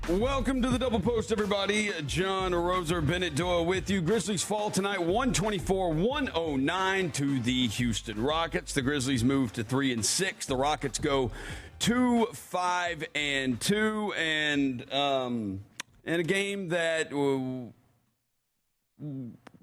Welcome to the Double Post, everybody. John Roser, Bennett Doyle with you. Grizzlies fall tonight 124-109 to the Houston Rockets. The Grizzlies move to 3-6. The Rockets go 2-5-2. And in a game that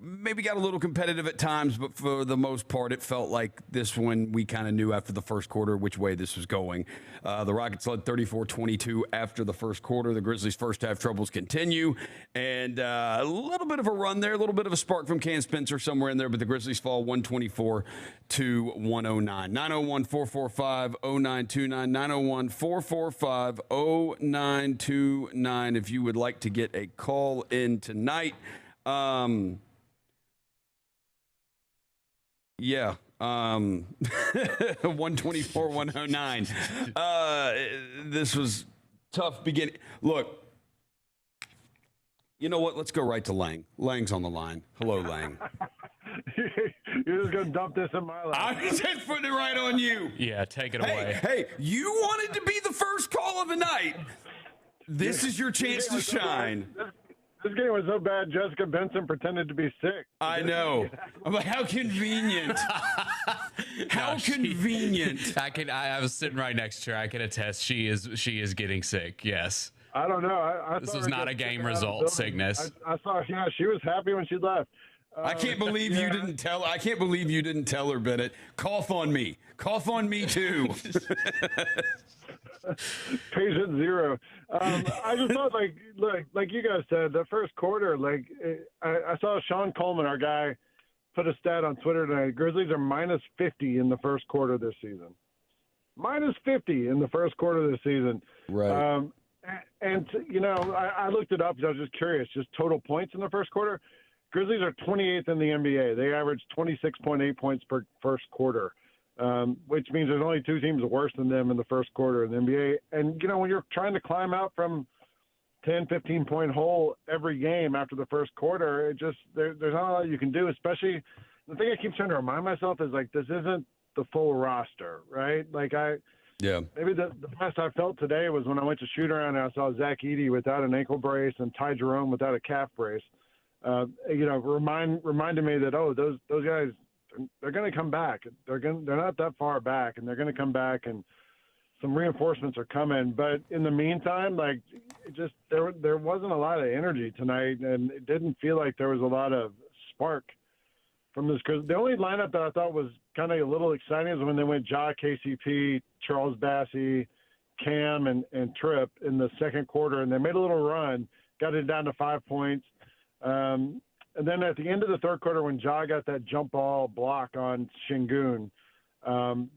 maybe got a little competitive at times, but for the most part, it felt like this one we kind of knew after the first quarter which way this was going. The Rockets led 34-22 after the first quarter. The Grizzlies' first half troubles continue, and a little bit of a run there, a little bit of a spark from Cam Spencer somewhere in there, but the Grizzlies fall 124-109. 901-445-0929, 901-445-0929 if you would like to get a call in tonight. Yeah. 124-109. This was tough beginning. Look, you know what? Let's go right to Lang. Lang's on the line. Hello, Lang. You're just going to dump this in my lap. I'm just putting it right on you. Yeah, take it away. Hey, you wanted to be the first call of the night. This is your chance to shine. This game was so bad, Jessica Benson pretended to be sick. I know. I'm like, how convenient. How convenient. I was sitting right next to her. I can attest she is getting sick. Yes. I don't know. This was not a game result sickness. I saw. Yeah, she was happy when she left. I can't believe you didn't tell. I can't believe you didn't tell her, Bennett. Cough on me. Cough on me too. Patient zero. I just thought, like you guys said, the first quarter, I saw Sean Coleman, our guy, put a stat on Twitter tonight. Grizzlies are minus 50 in the first quarter this season. Minus 50 in the first quarter this season. Right. I looked it up because I was just curious. Just total points in the first quarter. Grizzlies are 28th in the NBA. They average 26.8 points per first quarter. Which means there's only two teams worse than them in the first quarter in the NBA. And, when you're trying to climb out from 10, 15-point hole every game after the first quarter, there's not a lot you can do, especially the thing I keep trying to remind myself is, this isn't the full roster, right? Maybe the best I felt today was when I went to shoot around and I saw Zach Edey without an ankle brace and Ty Jerome without a calf brace. Reminded me that, those guys – they're going to come back. They're not that far back, and they're going to come back, and some reinforcements are coming. But in the meantime, there wasn't a lot of energy tonight, and it didn't feel like there was a lot of spark from this. Because the only lineup that I thought was kind of a little exciting is when they went Ja, KCP, Charles Bassey, Cam, and Tripp in the second quarter, and they made a little run, got it down to 5 points. And then at the end of the third quarter, when Ja got that jump ball block on Şengün,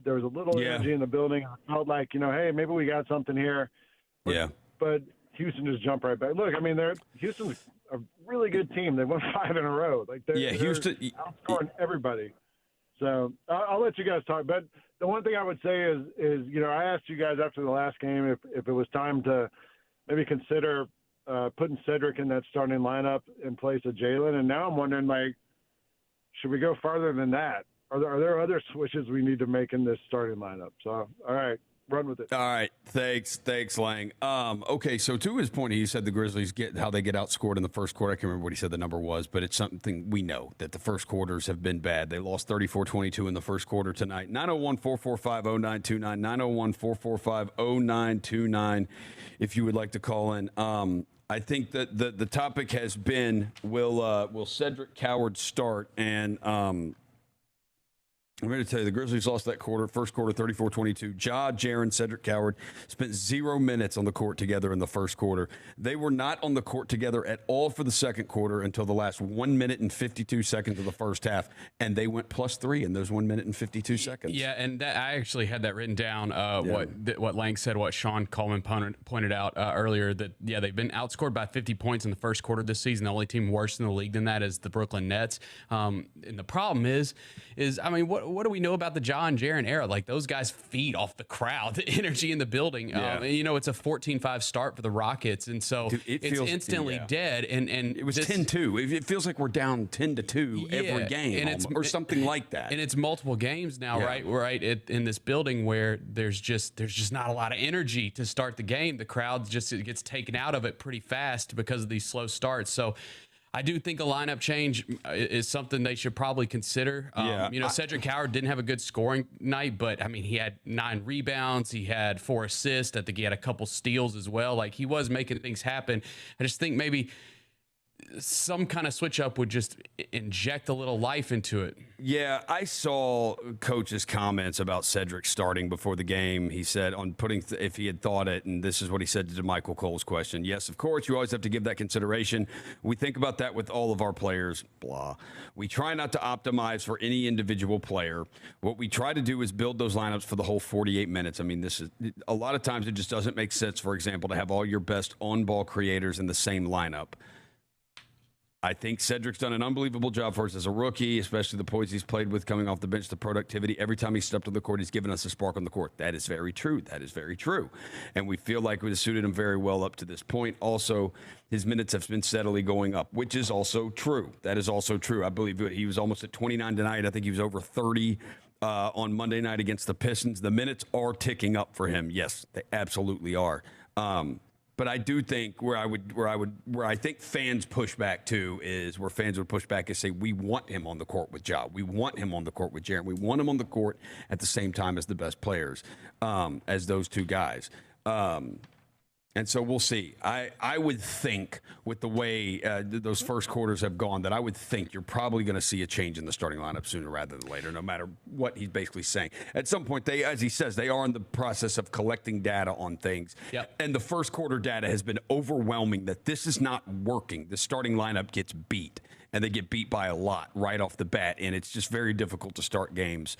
there was a little energy in the building. I felt like, hey, maybe we got something here. But Houston just jumped right back. Look, Houston's a really good team. They won 5 in a row. Houston outscoring everybody. So I'll let you guys talk. But the one thing I would say is I asked you guys after the last game if it was time to maybe consider putting Cedric in that starting lineup in place of Jalen. And now I'm wondering, should we go farther than that? Are there other switches we need to make in this starting lineup? So, all right, run with it. All right. Thanks, Lang. Okay, so to his point, he said the Grizzlies get outscored in the first quarter. I can't remember what he said the number was, but it's something we know that the first quarters have been bad. They lost 34-22 in the first quarter tonight. 901-445-0929, 901-445-0929 if you would like to call in. I think that the topic has been, will Cedric Coward start? And I'm going to tell you, the Grizzlies lost that first quarter, 34-22. Ja, Jaren, Cedric Coward spent 0 minutes on the court together in the first quarter. They were not on the court together at all for the second quarter until the last 1 minute and 52 seconds of the first half, and they went +3 in those 1 minute and 52 seconds. Yeah, and I actually had that written down, what Lang said, what Sean Coleman pointed out earlier, that, they've been outscored by 50 points in the first quarter this season. The only team worse in the league than that is the Brooklyn Nets. And the problem is what do we know about the Ja and Jaren era? Like, those guys feed off the crowd, the energy in the building. Yeah. It's a 14-5 start for the Rockets, and so Dude, it's instantly dead. And it was 10-2. It feels like we're down 10-2 every game, and or something like that. And it's multiple games now, right? In this building where there's just not a lot of energy to start the game. The crowd it gets taken out of it pretty fast because of these slow starts. So I do think a lineup change is something they should probably consider. Cedric Howard didn't have a good scoring night, but I mean, he had 9 rebounds, he had 4 assists. I think he had a couple steals as well. Like, he was making things happen. I just think maybe some kind of switch up would just inject a little life into it. Yeah, I saw Coach's comments about Cedric starting before the game. He said on putting if he had thought it, and this is what he said to Michael Cole's question. Yes, of course, you always have to give that consideration. We think about that with all of our players, blah. We try not to optimize for any individual player. What we try to do is build those lineups for the whole 48 minutes. I mean, this is a lot of times it just doesn't make sense, for example, to have all your best on-ball creators in the same lineup. I think Cedric's done an unbelievable job for us as a rookie, especially the poise he's played with coming off the bench, the productivity. Every time he stepped on the court, he's given us a spark on the court. That is very true. That is very true. And we feel like it has suited him very well up to this point. Also, his minutes have been steadily going up, which is also true. That is also true. I believe he was almost at 29 tonight. I think he was over 30 on Monday night against the Pistons. The minutes are ticking up for him. Yes, they absolutely are. But I do think where I think fans push back to is where fans would push back and say, we want him on the court with Ja. We want him on the court with Jaren. We want him on the court at the same time as the best players, as those two guys. And so we'll see. I would think with the way those first quarters have gone that I would think you're probably going to see a change in the starting lineup sooner rather than later, no matter what he's basically saying. At some point, as he says, they are in the process of collecting data on things. Yep. And the first quarter data has been overwhelming that this is not working. The starting lineup gets beat, and they get beat by a lot right off the bat, and it's just very difficult to start games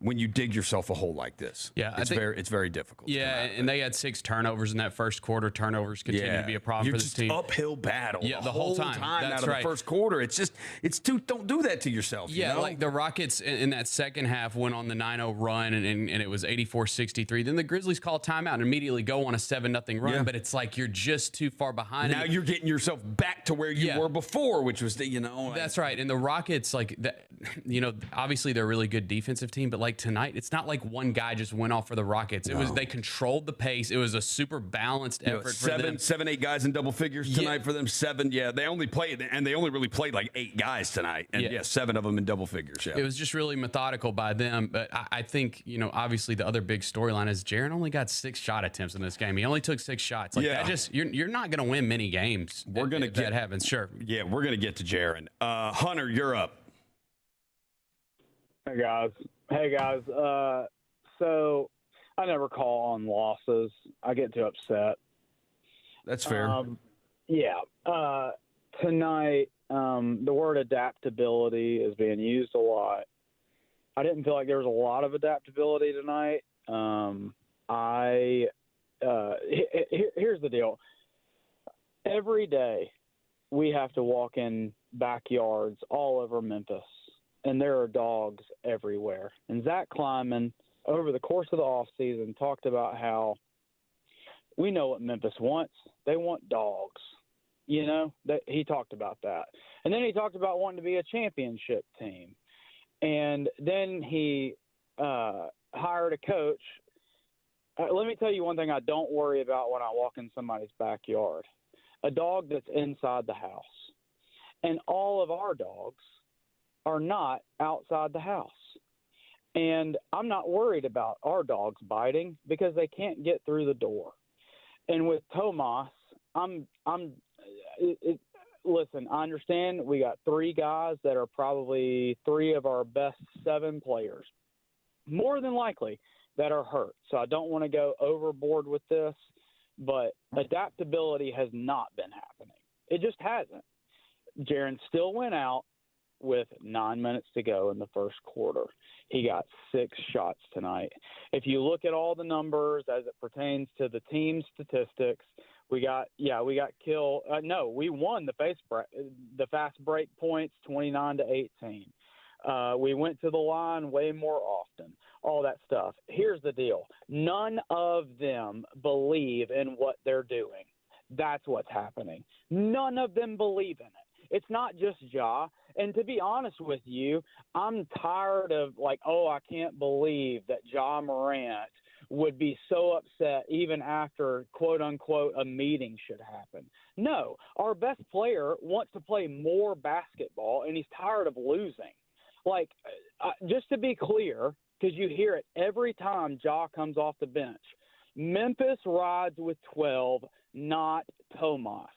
when you dig yourself a hole like this. Yeah, it's very difficult. Yeah, and they had 6 turnovers in that first quarter. Turnovers continue to be a problem for this team. Uphill battle. Yeah, the whole time. That's out of the first quarter. Don't do that to yourself. Yeah, you know? like the Rockets in that second half went on the 9-0 run, and it was 84-63. Then the Grizzlies call timeout and immediately go on a 7-0 run, but it's like you're just too far behind. Now you're getting yourself back to where you were before, which was That's right. And the Rockets, obviously they're a really good defensive team, but like tonight, it's not like one guy just went off for the Rockets. They controlled the pace. It was a super balanced effort for them. 7-8 guys in double figures tonight for them. 7, they only really played like 8 guys tonight, and 7 of them in double figures. Yeah, it was just really methodical by them. But I think obviously the other big storyline is Jaren only got 6 shot attempts in this game. He only took 6 shots. You're not going to win many games. If that happens. Sure. Yeah, we're going to get to Jaren. Hunter, you're up. Hey guys. So I never call on losses. I get too upset. That's fair. Tonight, the word adaptability is being used a lot. I didn't feel like there was a lot of adaptability tonight. Here's the deal. Every day we have to walk in backyards all over Memphis, and there are dogs everywhere. And Zach Kleiman, over the course of the offseason, talked about how we know what Memphis wants. They want dogs. He talked about that. And then he talked about wanting to be a championship team. And then he hired a coach. Let me tell you one thing I don't worry about when I walk in somebody's backyard. A dog that's inside the house. And all of our dogs are not outside the house. And I'm not worried about our dogs biting because they can't get through the door. And with Tomas, listen, I understand we got 3 guys that are probably 3 of our best 7 players, more than likely, that are hurt. So I don't want to go overboard with this, but adaptability has not been happening. It just hasn't. Jaren still went out with 9 minutes to go in the first quarter. He got 6 shots tonight. If you look at all the numbers as it pertains to the team statistics, we won the fast break points 29-18. We went to the line way more often, all that stuff. Here's the deal. None of them believe in what they're doing. That's what's happening. None of them believe in it. It's not just Ja. And to be honest with you, I'm tired of I can't believe that Ja Morant would be so upset even after, quote unquote, a meeting should happen. No, our best player wants to play more basketball and he's tired of losing. Just to be clear, because you hear it every time Ja comes off the bench, Memphis rides with 12, not Tomas.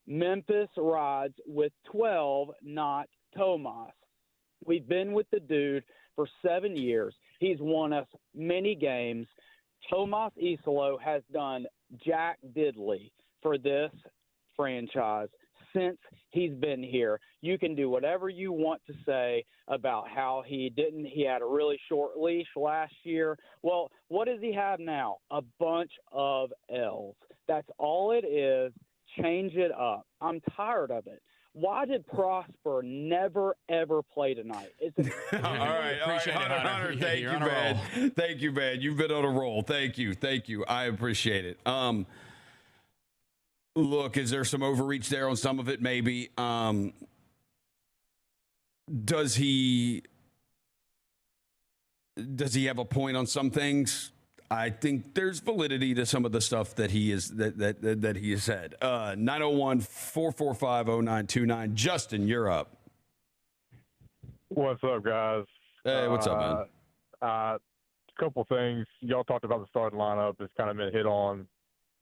Memphis rides with 12, not Tomas. We've been with the dude for 7 years. He's won us many games. Tomas Iselo has done jack diddly for this franchise since he's been here. You can do whatever you want to say about how he had a really short leash last year. Well, what does he have now? A bunch of L's. That's all it is. Change it up. I'm tired of it. Why did Prosper never, ever play tonight? All right, Hunter, thank you, man. Thank you, man. You've been on a roll. Thank you. I appreciate it. Look, is there some overreach there on some of it? Maybe. Does he have a point on some things? I think there's validity to some of the stuff that he has said. 901-445-0929. Justin, you're up. What's up, guys? Hey, what's up, man? A couple things. Y'all talked about the starting lineup. It's kind of been hit on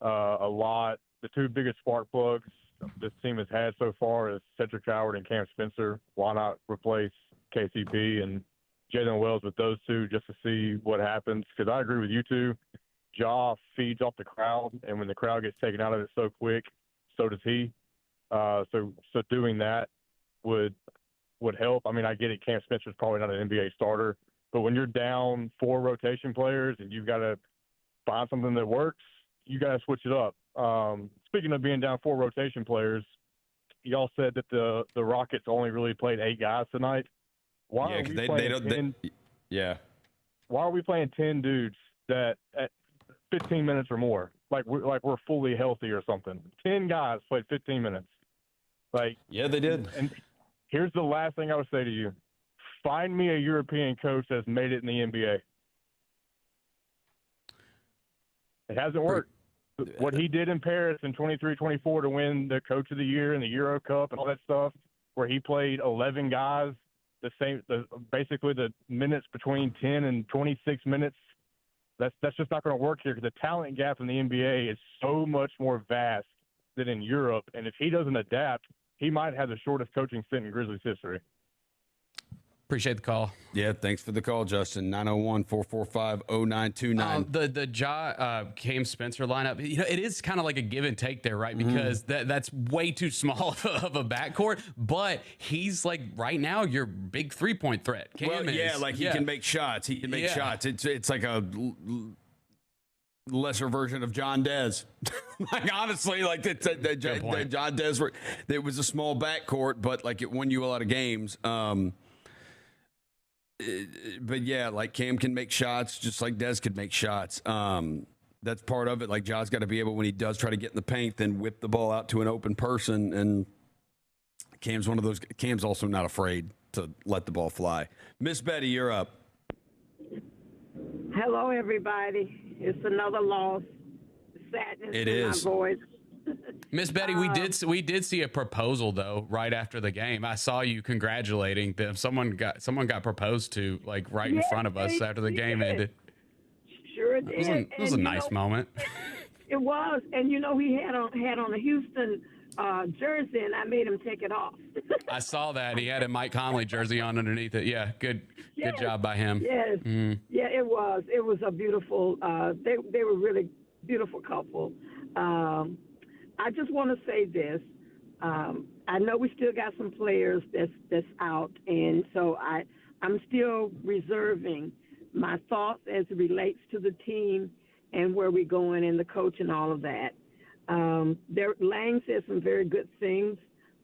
a lot. The two biggest spark plugs this team has had so far is Cedric Howard and Cam Spencer. Why not replace KCP and Jalen Wells with those two just to see what happens? Because I agree with you two. Ja feeds off the crowd, and when the crowd gets taken out of it so quick, so does he. So doing that would help. I mean, I get it. Cam Spencer's probably not an NBA starter, but when you're down 4 rotation players and you've got to find something that works, you got to switch it up. Speaking of being down 4 rotation players, y'all said that the Rockets only really played 8 guys tonight. Why are we playing 10 dudes that at 15 minutes or more, like we're fully healthy or something? 10 guys played 15 minutes. Yeah, they did. And here's the last thing I would say to you: find me a European coach that's made it in the NBA. It hasn't worked. What he did in Paris in 23-24 to win the Coach of the Year and the Euro Cup and all that stuff, where he played 11 guys. Basically the minutes between 10 and 26 minutes, that's just not going to work here because the talent gap in the NBA is so much more vast than in Europe. And if he doesn't adapt, he might have the shortest coaching stint in Grizzlies history. Appreciate the call. Yeah, thanks for the call, Justin. 901-445-0929. The Cam Spencer lineup, it is kind of like a give and take there, right? Because that's way too small of a backcourt. But he's right now your big 3-point threat. Cam he can make shots. He can make shots. It's like a lesser version of John Dez. Honestly, John Dez. It was a small backcourt, but it won you a lot of games. But yeah, Cam can make shots just like Dez could make shots. That's part of it. Ja's got to be able, when he does try to get in the paint, then whip the ball out to an open person. And Cam's one of those. Cam's also not afraid to let the ball fly. Miss Betty, you're up. Hello, everybody. It's another loss. Sadness in my voice. Miss Betty, we did see a proposal though right after the game. I saw you congratulating them. Someone got proposed to right in front of us after the game ended. Sure did. It was a nice moment. It was, and he had on a Houston jersey, and I made him take it off. I saw that he had a Mike Conley jersey on underneath it. Yeah, good job by him. Yes, yeah, it was. It was a beautiful. They were really beautiful couple. I just want to say this. I know we still got some players that's out, and so I'm still reserving my thoughts as it relates to the team and where we're going and the coach and all of that. Lang said some very good things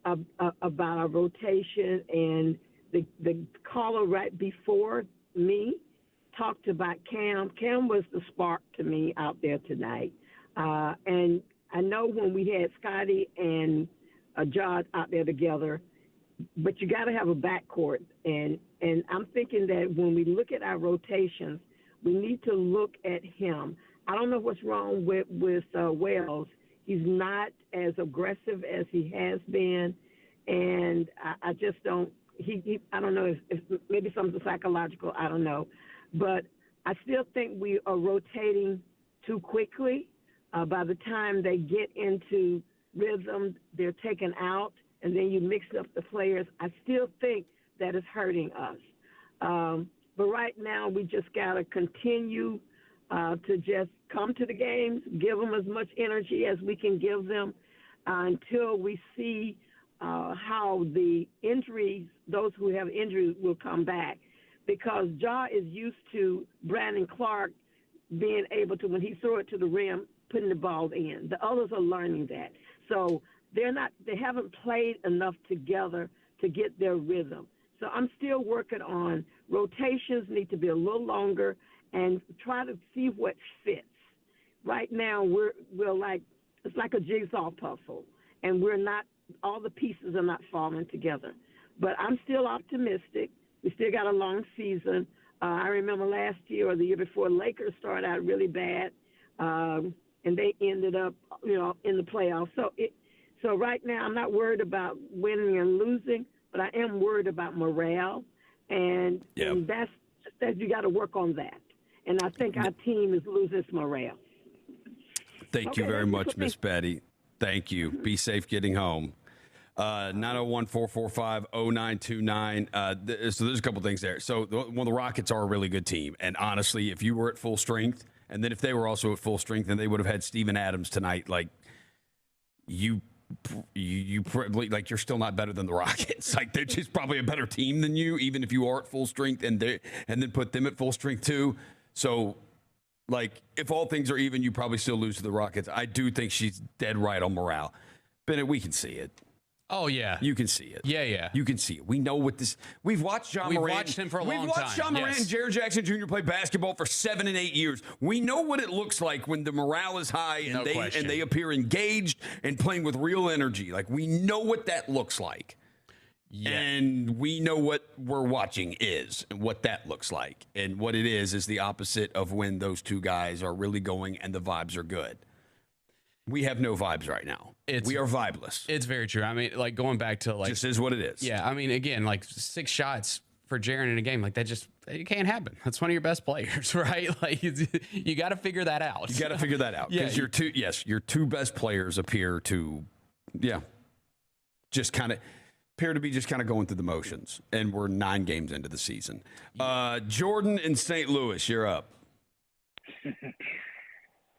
about our rotation and the caller right before me talked about Cam. Cam was the spark to me out there tonight. And I know when we had Scotty and Jod out there together, but you got to have a backcourt. And I'm thinking that when we look at our rotations, we need to look at him. I don't know what's wrong with Wells. He's not as aggressive as he has been, and I just don't. I don't know if maybe something psychological. I don't know, but I still think we are rotating too quickly. By the time they get into rhythm, they're taken out, and then you mix up the players. I still think that is hurting us. But right now, we just got to continue to just come to the games, give them as much energy as we can give them until we see how the injuries, those who have injuries, will come back. Because Ja is used to Brandon Clark being able to, when he throw it to the rim, putting the ball in. The others are learning that. So they haven't played enough together to get their rhythm. So I'm still working on rotations, need to be a little longer, and try to see what fits. Right now, we're like, it's like a jigsaw puzzle, and all the pieces are not falling together. But I'm still optimistic. We still got a long season. I remember last year or the year before, Lakers started out really bad, and they ended up, in the playoffs. So right now, I'm not worried about winning and losing, but I am worried about morale, and that's you got to work on that. And I think our team is losing its morale. Thank you very much, Miss Betty. Thank you. Be safe getting home. 901-445-0929. So there's a couple things there. So the Rockets are a really good team. And honestly, if you were at full strength, and then if they were also at full strength, then they would have had Steven Adams tonight. Like, you probably, like, you're still not better than the Rockets. Like, they're just probably a better team than you, even if you are at full strength, and then put them at full strength too. So, like, if all things are even, you probably still lose to the Rockets. I do think she's dead right on morale. Bennett, we can see it. Oh, yeah. You can see it. Yeah. You can see it. We know what this... We've watched John Morant... We've watched him for a long time. We've watched John Morant and Jared Jackson Jr. play basketball for 7 and 8 years. We know what it looks like when the morale is high and they appear engaged and playing with real energy. Like, we know what that looks like. Yeah. And we know what we're watching is and what that looks like. And what it is the opposite of when those two guys are really going and the vibes are good. We have no vibes right now. We are vibeless. It's very true. I mean, like, going back to, like... Just is what it is. Yeah, I mean, again, like, 6 shots for Jaren in a game, like, that just... It can't happen. That's one of your best players, right? Like, you got to figure that out. You got to figure that out. Because your two best players appear to, just kind of... appear to be just kind of going through the motions. And we're 9 games into the season. Jordan in St. Louis, you're up.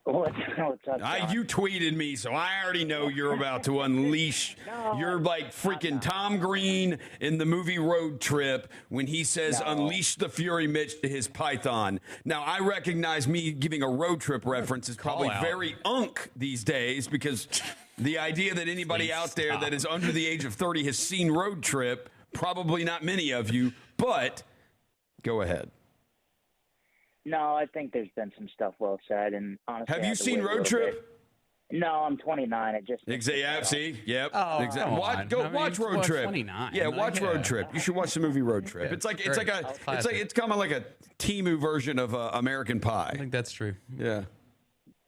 What's up, John? You tweeted me, so I already know you're about to unleash. You're like freaking Tom Green in the movie Road Trip when he says, unleash the Fury Mitch to his python. Now, I recognize me giving a Road Trip reference is probably very these days, because the idea that anybody out there that is under the age of 30 has seen Road Trip, probably not many of you, but go ahead. No, I think there's been some stuff well said, and honestly, have you seen Road Trip? No, I'm 29. I just see, yep. Oh, exactly. Watch Road Trip. 29. Yeah, watch Road Trip. You should watch the movie Road Trip. It's like it's kind of like a Temu version of American Pie. I think that's true. Yeah,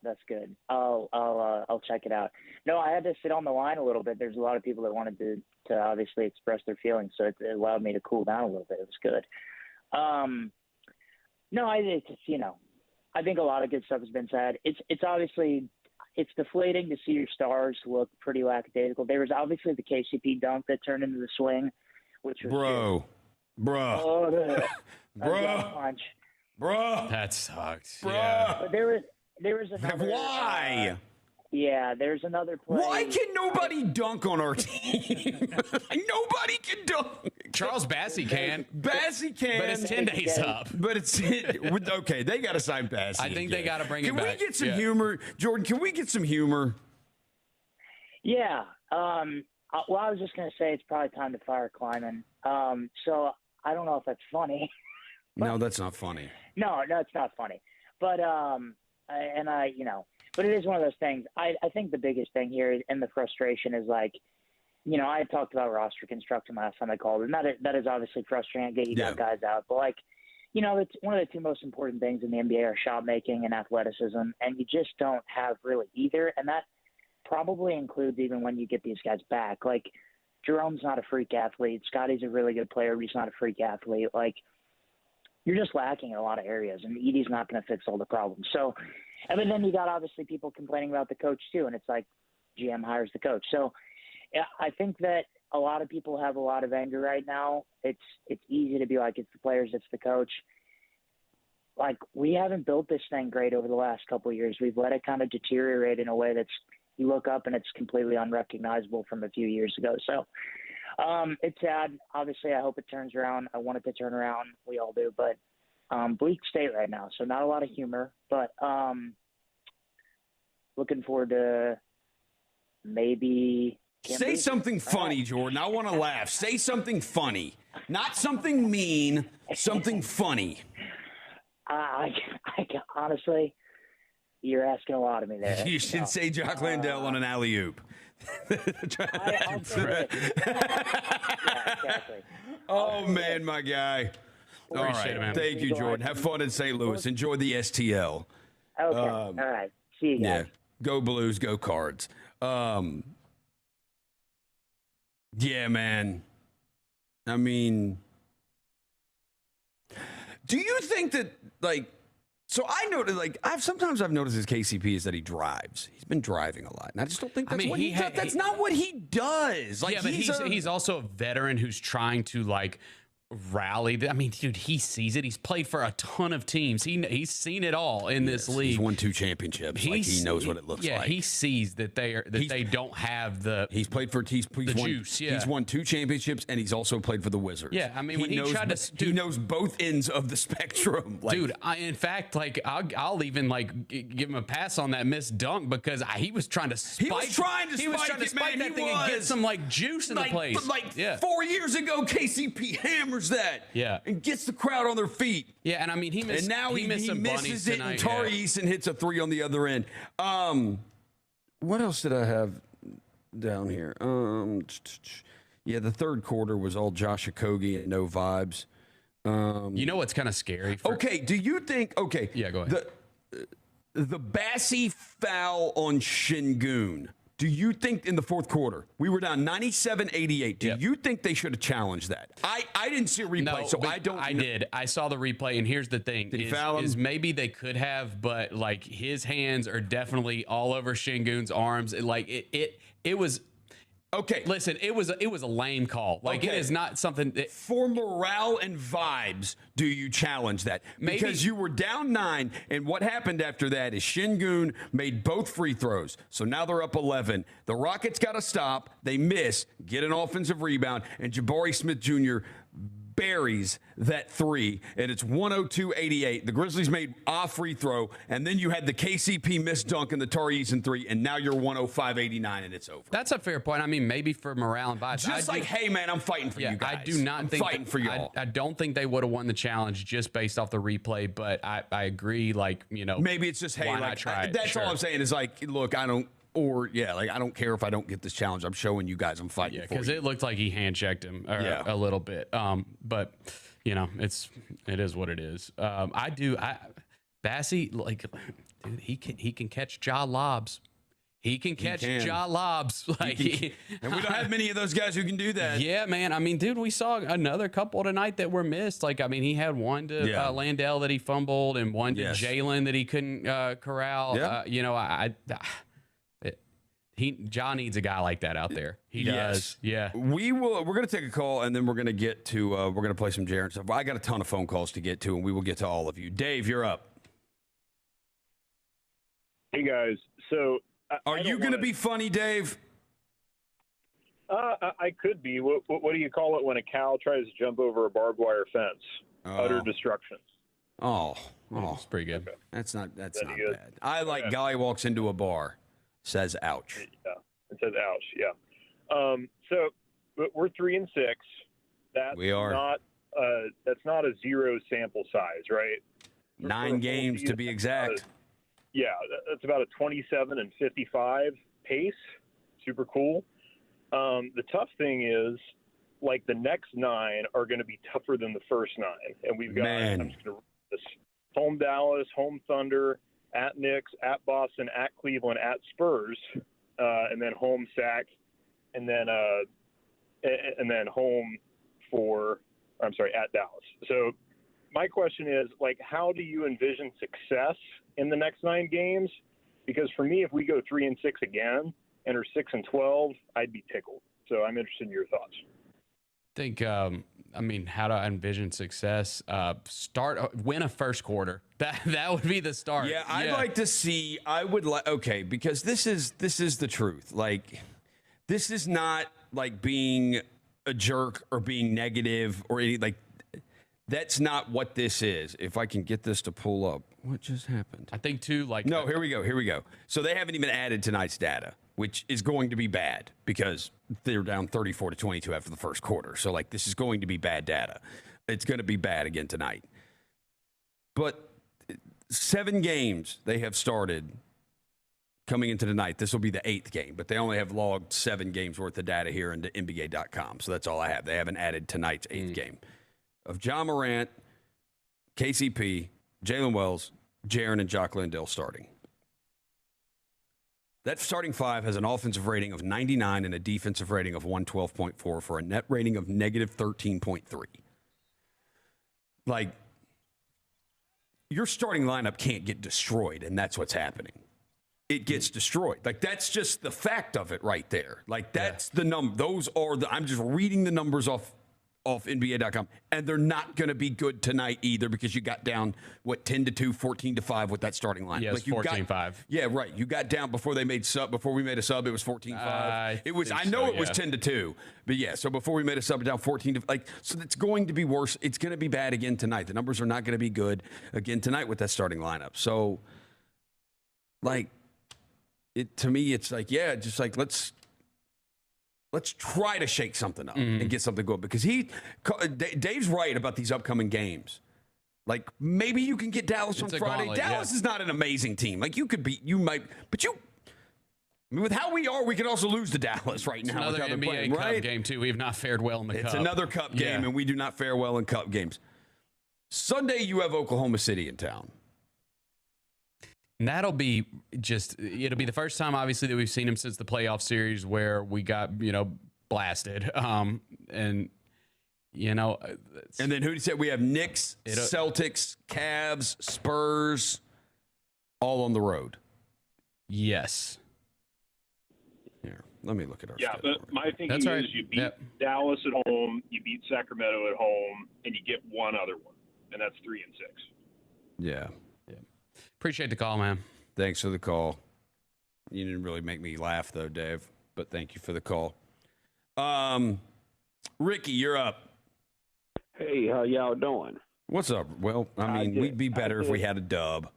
that's good. I'll check it out. No, I had to sit on the line a little bit. There's a lot of people that wanted to obviously express their feelings, so it allowed me to cool down a little bit. It was good. No, I think a lot of good stuff has been said. It's obviously deflating to see your stars look pretty lackadaisical. There was obviously the KCP dunk that turned into the swing, which was bro. That sucked. Bro. Yeah. But there was another. Why? Yeah, there's another play. Why can nobody dunk on our team? Nobody can dunk. Charles Bassey can. Bassey can. But it's 10 days up. But it's okay. They got to sign Bassey. I think they got to bring him back. Can we get some humor? Jordan, can we get some humor? Yeah. Well, I was just going to say it's probably time to fire Kleiman. So I don't know if that's funny. No, that's not funny. No, it's not funny. But but it is one of those things. I think the biggest thing here and the frustration is like, I had talked about roster construction last time I called, and that is obviously frustrating. I get you got guys out, but like, it's one of the two most important things in the NBA are shot making and athleticism, and you just don't have really either. And that probably includes even when you get these guys back. Like, Jerome's not a freak athlete. Scotty's a really good player, but he's not a freak athlete. Like, you're just lacking in a lot of areas, and Edey's not going to fix all the problems. So, and then you got obviously people complaining about the coach too, and it's like GM hires the coach. So, yeah, I think that a lot of people have a lot of anger right now. It's easy to be like, it's the players, it's the coach. Like, we haven't built this thing great over the last couple of years. We've let it kind of deteriorate in a way that's, you look up and it's completely unrecognizable from a few years ago. So it's sad. Obviously, I hope it turns around. I want it to turn around. We all do. But bleak state right now, so not a lot of humor. But looking forward to maybe – Say something funny, Jordan. I want to laugh. Say something funny. Not something mean, something funny. I honestly, you're asking a lot of me there. You should say Jock Landale on an alley-oop. I'll say it. Yeah, exactly. Oh, man, my guy. All right. Man. Thank you, Jordan. Have fun in St. Louis. Enjoy the STL. Okay. All right. See you guys. Yeah. Go Blues, go Cards. Yeah, man. I mean, do you think that, like, so I noticed, like, sometimes I've noticed his KCP is that he drives. He's been driving a lot, and I just don't think that's what he does. That's not what he does. Like, yeah, but he's also a veteran who's trying to, like, rally. I mean, dude, he sees it. He's played for a ton of teams. He's seen it all in this league. He's won 2 championships. Like, he knows what it looks like. Yeah, he sees that they don't have the. He's played for the juice. Yeah, he's won 2 championships, and he's also played for the Wizards. Yeah, I mean, when he tried to, he knows both ends of the spectrum. Like, dude, in fact, like, I'll even like give him a pass on that missed dunk because he was trying to spike. He was trying to spike that thing and get some like juice in the place. But 4 years ago, KCP hammers that. Yeah. And gets the crowd on their feet. Yeah, and I mean, he missed some bunnies it, tonight. and Tari Eason hits a 3 on the other end. What else did I have down here? Yeah, the third quarter was all Josh Okogie and no vibes. You know what's kind of scary? Okay, do you think? Okay, yeah, go ahead. The Bassie foul on Şengün. Do you think in the fourth quarter, we were down 97-88, do you think they should have challenged that? I didn't see a replay, so I don't know. I did. I saw the replay, and here's the thing. Did he foul him? Maybe they could have, but, like, his hands are definitely all over Şengün's arms. It was... Okay, listen, it was a lame call. Like, it is not something that, for morale and vibes, do you challenge that? Because you were down 9, and what happened after that is Şengün made both free throws. So now they're up 11. The Rockets got to stop. They miss, get an offensive rebound, and Jabari Smith Jr. buries that 3, and it's 102-88. The Grizzlies made a free throw, and then you had the KCP missed dunk and the Tari Eason 3, and now you're 105-89, and it's over. That's a fair point. I mean, maybe for morale and vibes. Just hey, man, I'm fighting for you guys. I do not think fighting for y'all. I don't think they would have won the challenge just based off the replay, but I agree, like, maybe it's just, hey, why like, not try it? That's all I'm saying is, like, look, I don't care if I don't get this challenge. I'm showing you guys I'm fighting for you. Yeah, because it looked like he hand checked him a little bit. But it is what it is. Bassie, like, dude, he can catch jaw lobs. He can catch jaw lobs. Like, and we don't have many of those guys who can do that. Yeah, man. I mean, dude, we saw another couple tonight that were missed. Like, I mean, he had one to Landale that he fumbled, and one to Jalen that he couldn't corral. Yeah. Ja needs a guy like that out there. He does. Yeah. We're going to take a call, and then we're going to get to we're going to play some Jaron stuff. I got a ton of phone calls to get to, and we will get to all of you. Dave, you're up. Hey guys. So are you going to be funny, Dave? I could be. What do you call it when a cow tries to jump over a barbed wire fence? Utter destruction. Oh, that's pretty good. Okay. That's not bad. I like guy walks into a bar, says ouch. Yeah, it says ouch. Yeah. So we're 3-6. We are. That's not a zero sample size, right? 9 games to be exact. That's about a 27-55 pace. Super cool. The tough thing is, like, the next 9 are going to be tougher than the first 9, and we've got. I'm just going to read this: home Dallas, home Thunder, at Knicks, at Boston, at Cleveland, at Spurs, and then home Sac, and then home at Dallas. So my question is, like, how do you envision success in the next 9 games? Because for me, if we go 3-6 again and are 6-12, I'd be tickled. So I'm interested in your thoughts. I think, how do I envision success? Win a first quarter. That would be the start. Yeah, I'd like to see. Because this is the truth. Like, this is not like being a jerk or being negative or any, like, that's not what this is. If I can get this to pull up, what just happened? I think too. No, here we go. So they haven't even added tonight's data, which is going to be bad because they're down 34-22 after the first quarter. So, like, this is going to be bad data. It's going to be bad again tonight. But 7 games they have started coming into tonight. This will be the 8th game, but they only have logged 7 games worth of data here into NBA.com. So that's all I have. They haven't added tonight's 8th game. Of John Morant, KCP, Jalen Wells, Jaren, and Jock Landale starting. That starting 5 has an offensive rating of 99 and a defensive rating of 112.4 for a net rating of negative 13.3. Like, your starting lineup can't get destroyed, and that's what's happening. It gets destroyed. Like, that's just the fact of it right there. Like, that's the number. Those are I'm just reading the numbers off NBA.com, and they're not going to be good tonight either because you got down, 10-2, 14-5 with that starting line. Yeah, like 14-5. Yeah, right. You got down before we made a sub, it was 14-5. It was 10-2. But yeah, so before we made a sub, down 14 so it's going to be worse. It's going to be bad again tonight. The numbers are not going to be good again tonight with that starting lineup. So, like, to me, it's like, yeah, just like let's try to shake something up and get something going because Dave's right about these upcoming games. Like, maybe you can get Dallas on Friday. Gauntlet, Dallas is not an amazing team. Like, with how we are, we could also lose to Dallas right now. Another NBA Cup game too. We have not fared well in the Cup. It's another Cup game, and we do not fare well in Cup games. Sunday, you have Oklahoma City in town. And it'll be the first time, obviously, that we've seen him since the playoff series where we got, blasted. And then who said we have Knicks, Celtics, Cavs, Spurs, all on the road. Yes. Here, let me look at our schedule. But my thinking is you beat Dallas at home, you beat Sacramento at home, and you get one other one, and that's 3-6. Yeah. Appreciate the call, man. Thanks for the call. You didn't really make me laugh, though, Dave, but thank you for the call. Ricky, you're up. Hey, how y'all doing? What's up? Well, we'd be better if we had a dub.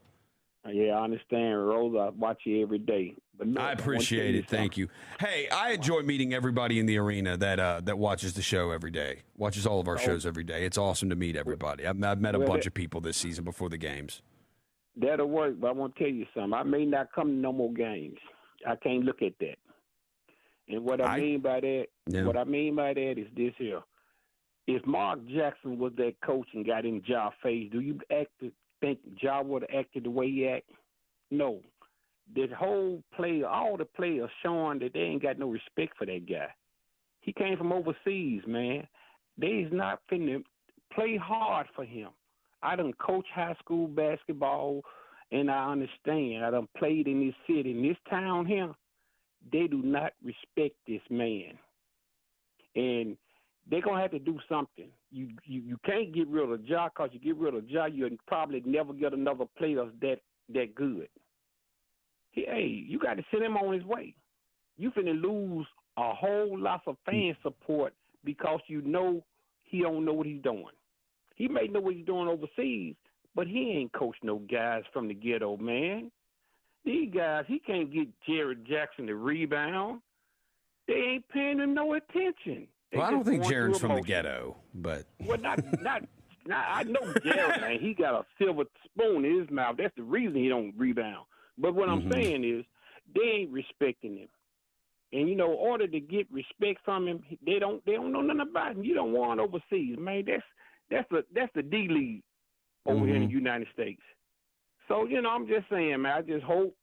Yeah, I understand, Rose. I watch you every day. But look, I appreciate it. Thank you. Hey, I enjoy meeting everybody in the arena that watches the show every day, watches all of our shows every day. It's awesome to meet everybody. I've met a bunch of people this season before the games. That'll work, but I want to tell you something. I may not come to no more games. I can't look at that. And what I mean by that is this here. If Mark Jackson was that coach and got in Ja's face, do you think Ja would have acted the way he acted? No. The whole play, all the players showing that they ain't got no respect for that guy. He came from overseas, man. They's not finna play hard for him. I done coach high school basketball, and I understand. I done played in this city, in this town here. They do not respect this man. And they're going to have to do something. You can't get rid of Ja, because you get rid of Ja, you'll probably never get another player that good. Hey, you got to send him on his way. You finna lose a whole lot of fan support because you know he don't know what he's doing. He may know what he's doing overseas, but he ain't coached no guys from the ghetto, man. These guys, he can't get Jared Jackson to rebound. they ain't paying him no attention. Well, I don't think Jaren's from the ghetto, but not. I know Jaren, man. He got a silver spoon in his mouth. That's the reason he don't rebound. But what I'm saying is, they ain't respecting him. And in order to get respect from him, they don't know nothing about him. You don't want overseas, man. That's the D League over here in the United States. So I'm just saying, man. I just hope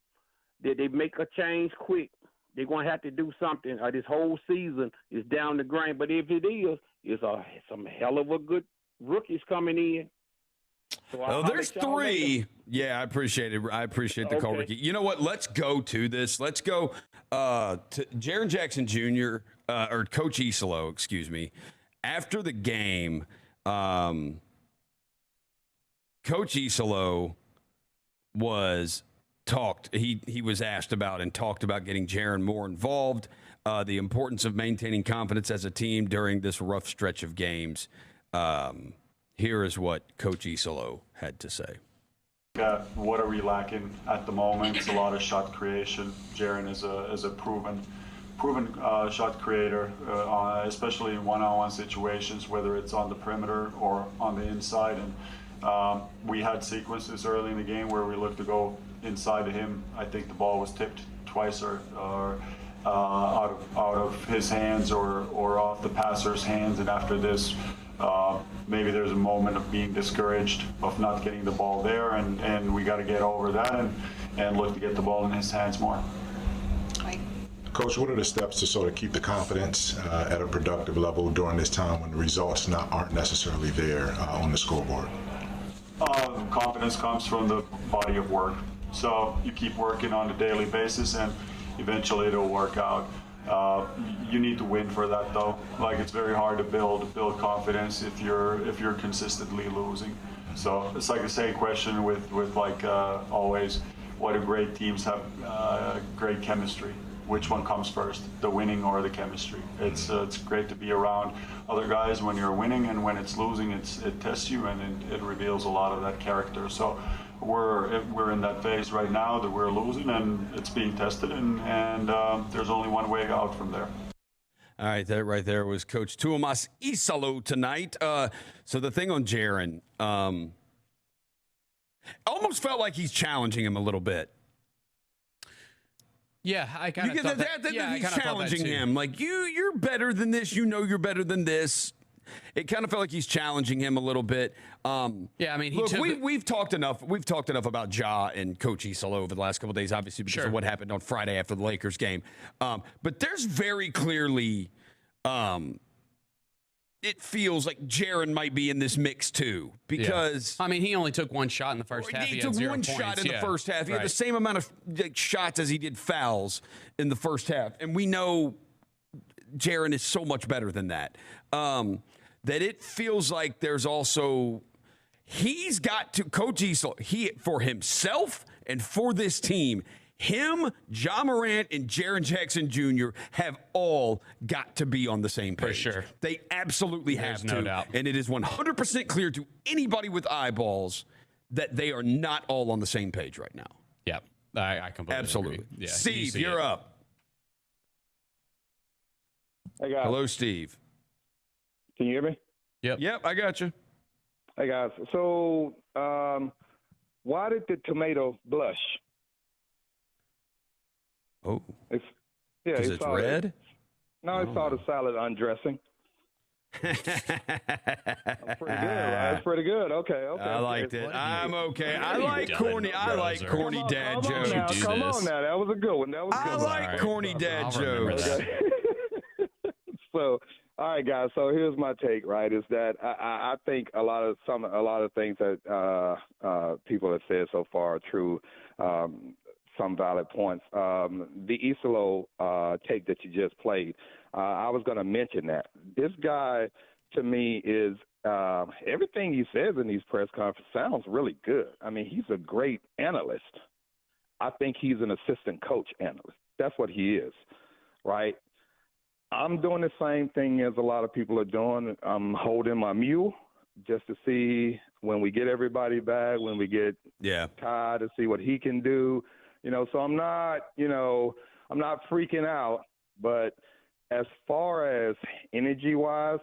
that they make a change quick. They're gonna have to do something. This whole season is down the drain. But if it is, it's some hell of a good rookies coming in. So there's 3. Yeah, I appreciate it. I appreciate the call, Ricky. You know what? Let's go to this. Let's go to Jaren Jackson Jr. Or Coach Iselo, excuse me. After the game, Coach Iselo was talked. He was asked about and talked about getting Jaren more involved. The importance of maintaining confidence as a team during this rough stretch of games. Here is what Coach Iselo had to say. What are we lacking at the moment? It's a lot of shot creation. Jaren is a proven shot creator, especially in one-on-one situations, whether it's on the perimeter or on the inside. And we had sequences early in the game where we looked to go inside of him. I think the ball was tipped twice or out of his hands or off the passer's hands. And after this, maybe there's a moment of being discouraged of not getting the ball there, and we got to get over that and look to get the ball in his hands more. Coach, what are the steps to sort of keep the confidence at a productive level during this time when the results aren't necessarily there on the scoreboard? Confidence comes from the body of work. So you keep working on a daily basis, and eventually it'll work out. You need to win for that, though. Like, it's very hard to build confidence if you're consistently losing. So it's like the same question with always, what do great teams have? Great chemistry. Which one comes first, the winning or the chemistry? It's great to be around other guys when you're winning, and when it's losing, it tests you and it reveals a lot of that character. So we're in that phase right now that we're losing, and it's being tested, and there's only one way out from there. All right, that right there was Coach Tuomas Iselo tonight. So the thing on Jaren, almost felt like he's challenging him a little bit. Yeah, I kind of thought that. He's challenging him. Like, you're better than this. You're better than this. It kind of felt like he's challenging him a little bit. Yeah, I mean, we've talked enough. We've talked enough about Ja and Coach Iselo over the last couple of days, obviously because of what happened on Friday after the Lakers game. But there's very clearly, it feels like Jaren might be in this mix too, because I mean, he only took one shot in the first half. He took one shot in the first half. He had the same amount of shots as he did fouls in the first half, and we know Jaren is so much better than that. That it feels like there's also he's got to Coach Iselo, for himself and for this team. Him, Ja Morant, and Jaren Jackson Jr. have all got to be on the same page. For sure. They absolutely have to. No doubt. And it is 100% clear to anybody with eyeballs that they are not all on the same page right now. Yeah, I completely agree. Yeah, Steve, you're up. Hey, guys. Hello, Steve. Can you hear me? Yep, I got you. Hey, guys. So why did the tomato blush? Oh. It's red? I saw the salad undressing. That's pretty good, right? That's pretty good. Okay. I liked it. I'm okay. I like corny dad jokes. Come on now. That was a good one. I like corny dad jokes. So, all right, guys. So here's my take. Right, is that I think a lot of things that people have said so far are true. Some valid points. The Iselo take that you just played, I was going to mention that. This guy, to me, is everything he says in these press conferences sounds really good. I mean, he's a great analyst. I think he's an assistant coach analyst. That's what he is, right? I'm doing the same thing as a lot of people are doing. I'm holding my mule just to see when we get everybody back, when we get Ty to see what he can do. So I'm not freaking out, but as far as energy-wise,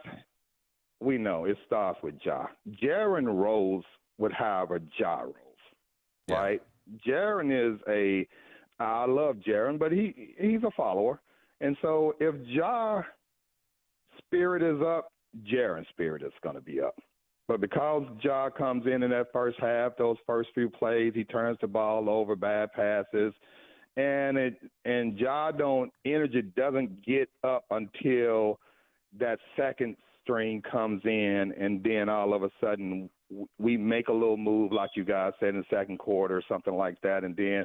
we know it starts with Ja. Jaron rolls with however Ja rolls, right? Jaron is I love Jaron, but he's a follower. And so if Ja spirit is up, Jaron's spirit is going to be up. But because Ja comes in that first half, those first few plays, he turns the ball over, bad passes, and Ja energy doesn't get up until that second string comes in, and then all of a sudden we make a little move, like you guys said, in the second quarter or something like that, and then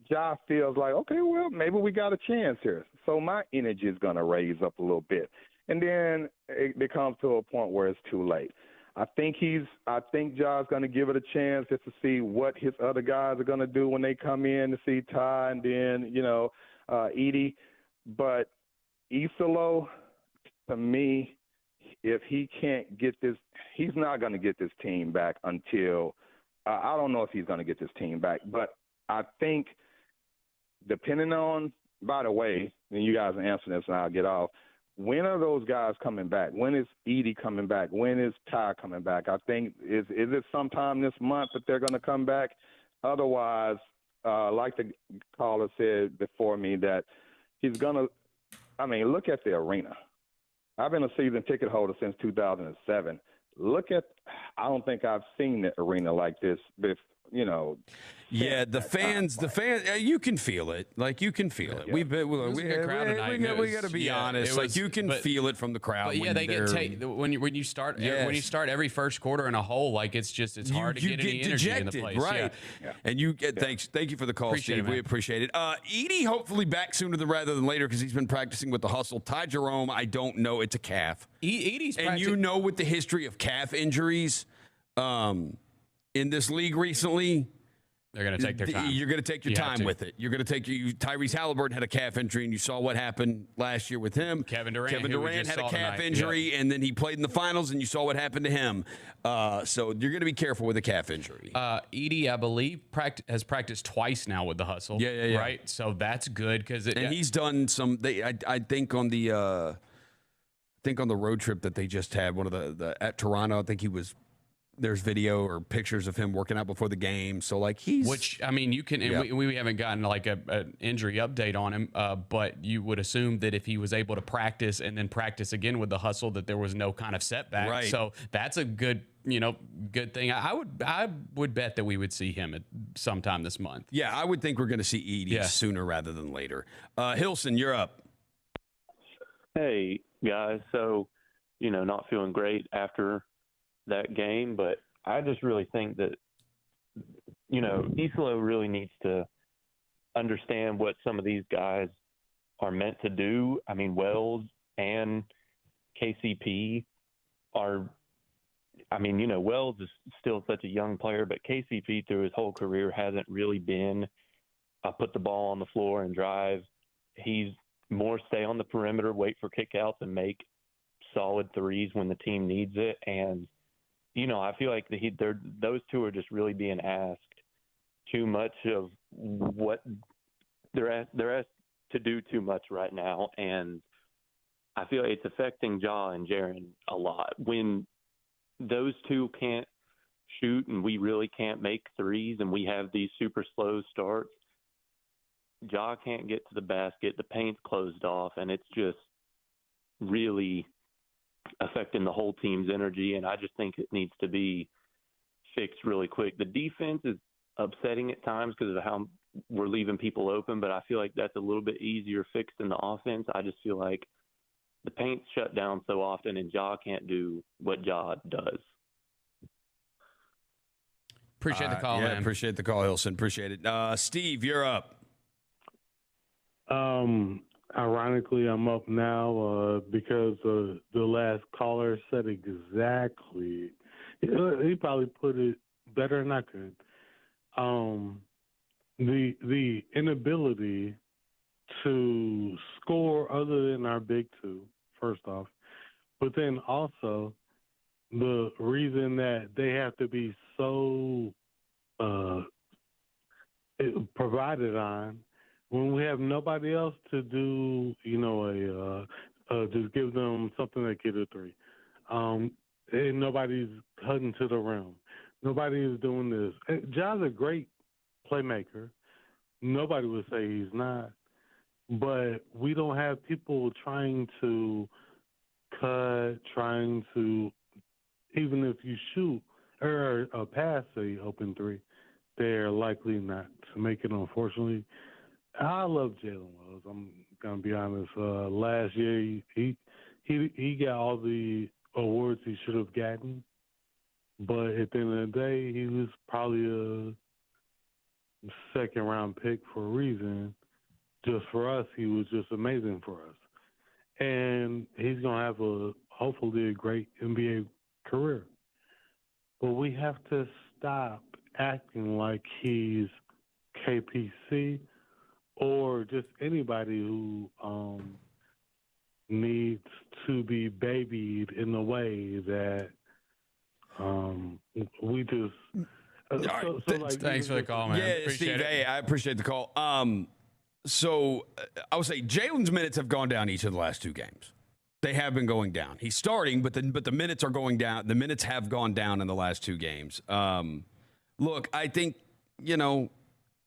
Ja feels like, okay, well, maybe we got a chance here. So my energy is going to raise up a little bit. And then it comes to a point where it's too late. I think Ja's going to give it a chance just to see what his other guys are going to do when they come in, to see Ty and then, Edie. But Iselo, to me, if he can't get this, he's not going to get this team back until I don't know if he's going to get this team back. But I think depending on, by the way, and you guys answer this and I'll get off, when are those guys coming back? When is Edie coming back? When is Ty coming back? I think is it sometime this month that they're going to come back? Otherwise, like the caller said before me, that he's going to – I mean, look at the arena. I've been a season ticket holder since 2007. Look at – I don't think I've seen the arena like this Yeah, the fans, you can feel it. Like, you can feel it. We've been, we got to be honest. Like, you can feel it from the crowd. But yeah, they get when you start every first quarter in a hole. Like, it's hard to get any energy in the place. Right? Yeah. And you get thank you for the call, Appreciate Steve. We appreciate it. Edie hopefully back sooner rather than later because he's been practicing with the hustle. Ty Jerome, I don't know. It's a calf. Edie's and with the history of calf injuries, in this league recently, they're going to take their time. You're going to take your time with it. You're going to take Tyrese Halliburton had a calf injury, and you saw what happened last year with him. Kevin Durant had a calf injury, and then he played in the finals, and you saw what happened to him. So you're going to be careful with a calf injury. Edie, I believe, has practiced twice now with the hustle. Yeah. Right? So that's good. And he's done some I think on the road trip that they just had, one of the at Toronto, I think there's video or pictures of him working out before the game. So which, I mean, you can, and we haven't gotten like an injury update on him, but you would assume that if he was able to practice and then practice again with the hustle, that there was no kind of setback. Right. So that's a good thing. I would bet that we would see him at sometime this month. Yeah. I would think we're going to see Edie sooner rather than later. Hilson, you're up. Hey guys. So, not feeling great after that game, but I just really think that Iselo really needs to understand what some of these guys are meant to do. I mean, Wells and KCP are, Wells is still such a young player, but KCP through his whole career hasn't really been put the ball on the floor and drive. He's more stay on the perimeter, wait for kickouts, and make solid threes when the team needs it. And I feel like those two are just really being asked too much of what they're asked to do too much right now, and I feel like it's affecting Ja and Jaren a lot. When those two can't shoot and we really can't make threes, and we have these super slow starts, Ja can't get to the basket, the paint's closed off, and it's just really affecting the whole team's energy, and I just think it needs to be fixed really quick. The defense is upsetting at times because of how we're leaving people open, but I feel like that's a little bit easier fixed than the offense. I just feel like the paint's shut down so often, and Ja can't do what Ja does. Appreciate the call, man. Appreciate the call, Hilson. Appreciate it. Steve, you're up. Ironically, I'm up now because the last caller said exactly. He probably put it better than I could. The inability to score other than our big two, first off, but then also the reason that they have to be so provided on when we have nobody else to do, a Just give them something that get a 3. And nobody's cutting to the rim. Nobody is doing this. And John's a great playmaker. Nobody would say he's not. But we don't have people trying to cut, trying to, even if you shoot or pass a open 3, they're likely not to make it, unfortunately. I love Jalen Wells. I'm going to be honest. Last year, he got all the awards he should have gotten. But at the end of the day, he was probably a second-round pick for a reason. Just for us, he was just amazing for us. And he's going to have hopefully a great NBA career. But we have to stop acting like he's KPC or just anybody who needs to be babied in a way that we just. Thanks for the call, man. Yeah, appreciate Steve. it. Hey, I appreciate the call. So I would say Jalen's minutes have gone down each of the last 2 games. They have been going down. He's starting, but the minutes are going down. The minutes have gone down in the last 2 games. Look, I think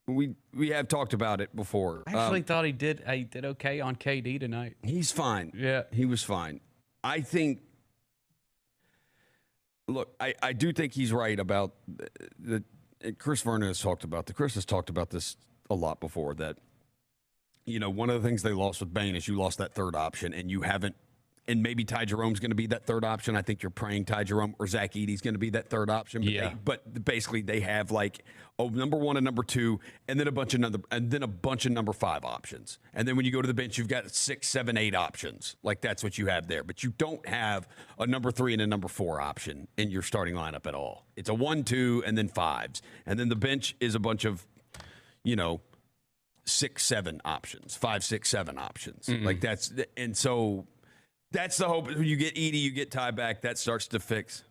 we have talked about it before. I actually thought he did okay on KD tonight. He's fine. Yeah, he was fine. I think. Look, I do think he's right about the Chris Vernon has talked about. Chris has talked about this a lot before. That one of the things they lost with Bane is you lost that third option, and you haven't. And maybe Ty Jerome's going to be that third option. I think you're praying Ty Jerome or Zach Edey's going to be that third option. But but basically they have number 1 and number 2, and then a bunch of number 5 options. And then when you go to the bench, you've got 6, 7, 8 options. That's what you have there. But you don't have a number 3 and a number 4 option in your starting lineup at all. It's a 1, 2, and then 5s. And then the bench is a bunch of, 6, 7 options, 5, 6, 7 options. Mm-hmm. That's the hope. When you get Edey, you get Ty back. That starts to fix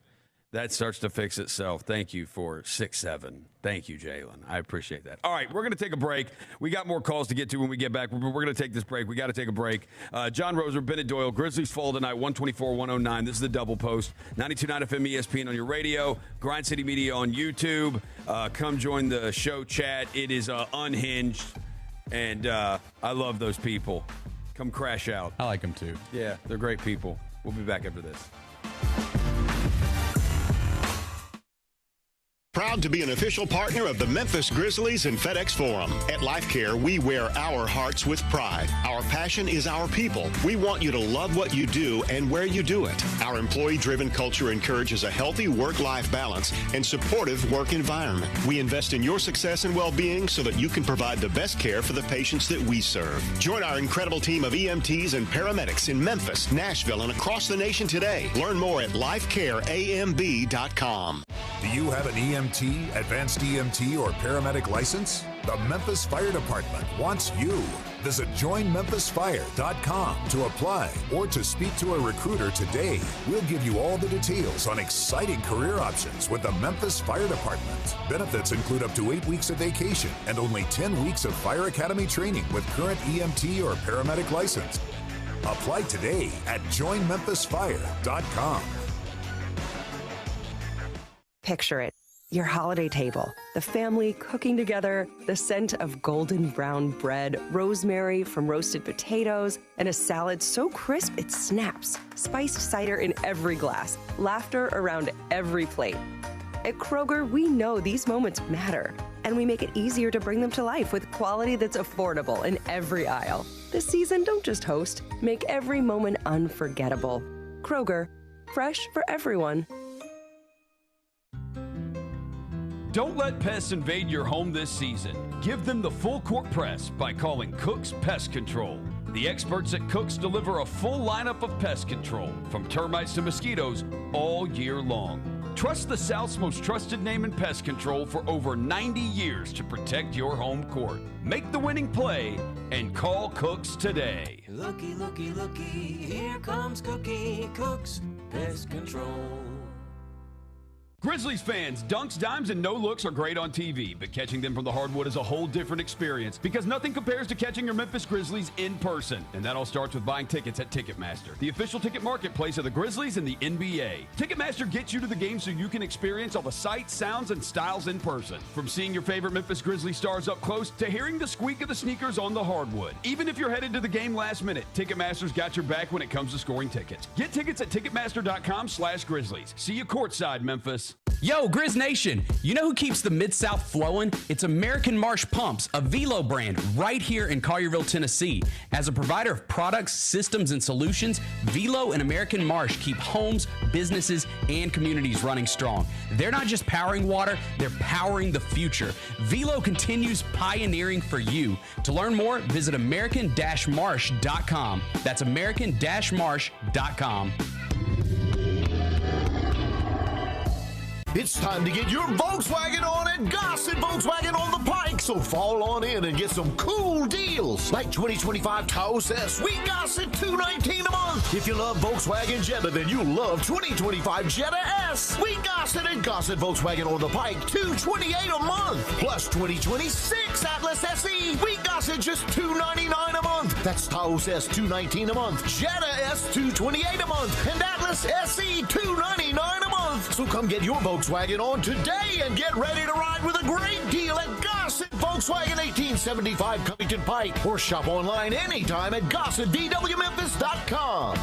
itself. Thank you for 6-7. Thank you, Jalen. I appreciate that. All right, we're going to take a break. We got more calls to get to when we get back. We're going to take this break. We got to take a break. John Roser, Bennett Doyle, Grizzlies fall tonight, 124-109. This is the Double Post. 92.9 FM ESPN on your radio. Grind City Media on YouTube. Come join the show chat. It is unhinged, and I love those people. Come crash out. I like them too. Yeah, they're great people. We'll be back after this. Proud to be an official partner of the Memphis Grizzlies and FedEx Forum. At Life Care, we wear our hearts with pride. Our passion is our people. We want you to love what you do and where you do it. Our employee-driven culture encourages a healthy work-life balance and supportive work environment. We invest in your success and well-being so that you can provide the best care for the patients that we serve. Join our incredible team of EMTs and paramedics in Memphis, Nashville, and across the nation today. Learn more at lifecareamb.com. Do you have an EMT, advanced EMT, or paramedic license? The Memphis Fire Department wants you. Visit joinmemphisfire.com to apply or to speak to a recruiter today. We'll give you all the details on exciting career options with the Memphis Fire Department. Benefits include up to 8 weeks of vacation and only 10 weeks of Fire Academy training with current EMT or paramedic license. Apply today at joinmemphisfire.com. Picture it. Your holiday table, the family cooking together, the scent of golden brown bread, rosemary from roasted potatoes, and a salad so crisp it snaps, spiced cider in every glass, laughter around every plate. At Kroger, we know these moments matter, and we make it easier to bring them to life with quality that's affordable in every aisle. This season, don't just host, make every moment unforgettable. Kroger, fresh for everyone. Don't let pests invade your home this season. Give them the full court press by calling Cook's Pest Control. The experts at Cook's deliver a full lineup of pest control, from termites to mosquitoes, all year long. Trust the South's most trusted name in pest control for over 90 years to protect your home court. Make the winning play and call Cook's today. Looky, looky, looky, here comes Cookie Cook's Pest Control. Grizzlies fans, dunks, dimes, and no-looks are great on TV, but catching them from the hardwood is a whole different experience because nothing compares to catching your Memphis Grizzlies in person. And that all starts with buying tickets at Ticketmaster, the official ticket marketplace of the Grizzlies and the NBA. Ticketmaster gets you to the game so you can experience all the sights, sounds, and styles in person. From seeing your favorite Memphis Grizzlies stars up close to hearing the squeak of the sneakers on the hardwood. Even if you're headed to the game last minute, Ticketmaster's got your back when it comes to scoring tickets. Get tickets at Ticketmaster.com/Grizzlies. See you courtside, Memphis. Yo, Grizz Nation, you know who keeps the Mid-South flowing? It's American Marsh Pumps, a Velo brand right here in Collierville, Tennessee. As a provider of products, systems, and solutions, Velo and American Marsh keep homes, businesses, and communities running strong. They're not just powering water, they're powering the future. Velo continues pioneering for you. To learn more, visit american-marsh.com. That's american-marsh.com. It's time to get your Volkswagen on at Gossett Volkswagen on the Pike, so fall on in and get some cool deals. Like 2025 Taos S, we Gossett $219 a month. If you love Volkswagen Jetta, then you'll love 2025 Jetta S. We Gossett and Gossett Volkswagen on the Pike, $228 a month. Plus 2026 Atlas SE, we Gossett just $299 a month. That's Taos S $219 a month, Jetta S $228 a month, and Atlas SE $299 a month. So come get your Volkswagen on today and get ready to ride with a great deal at Gossett Volkswagen 1875 Covington Pike, or shop online anytime at GossettDWMemphis.com.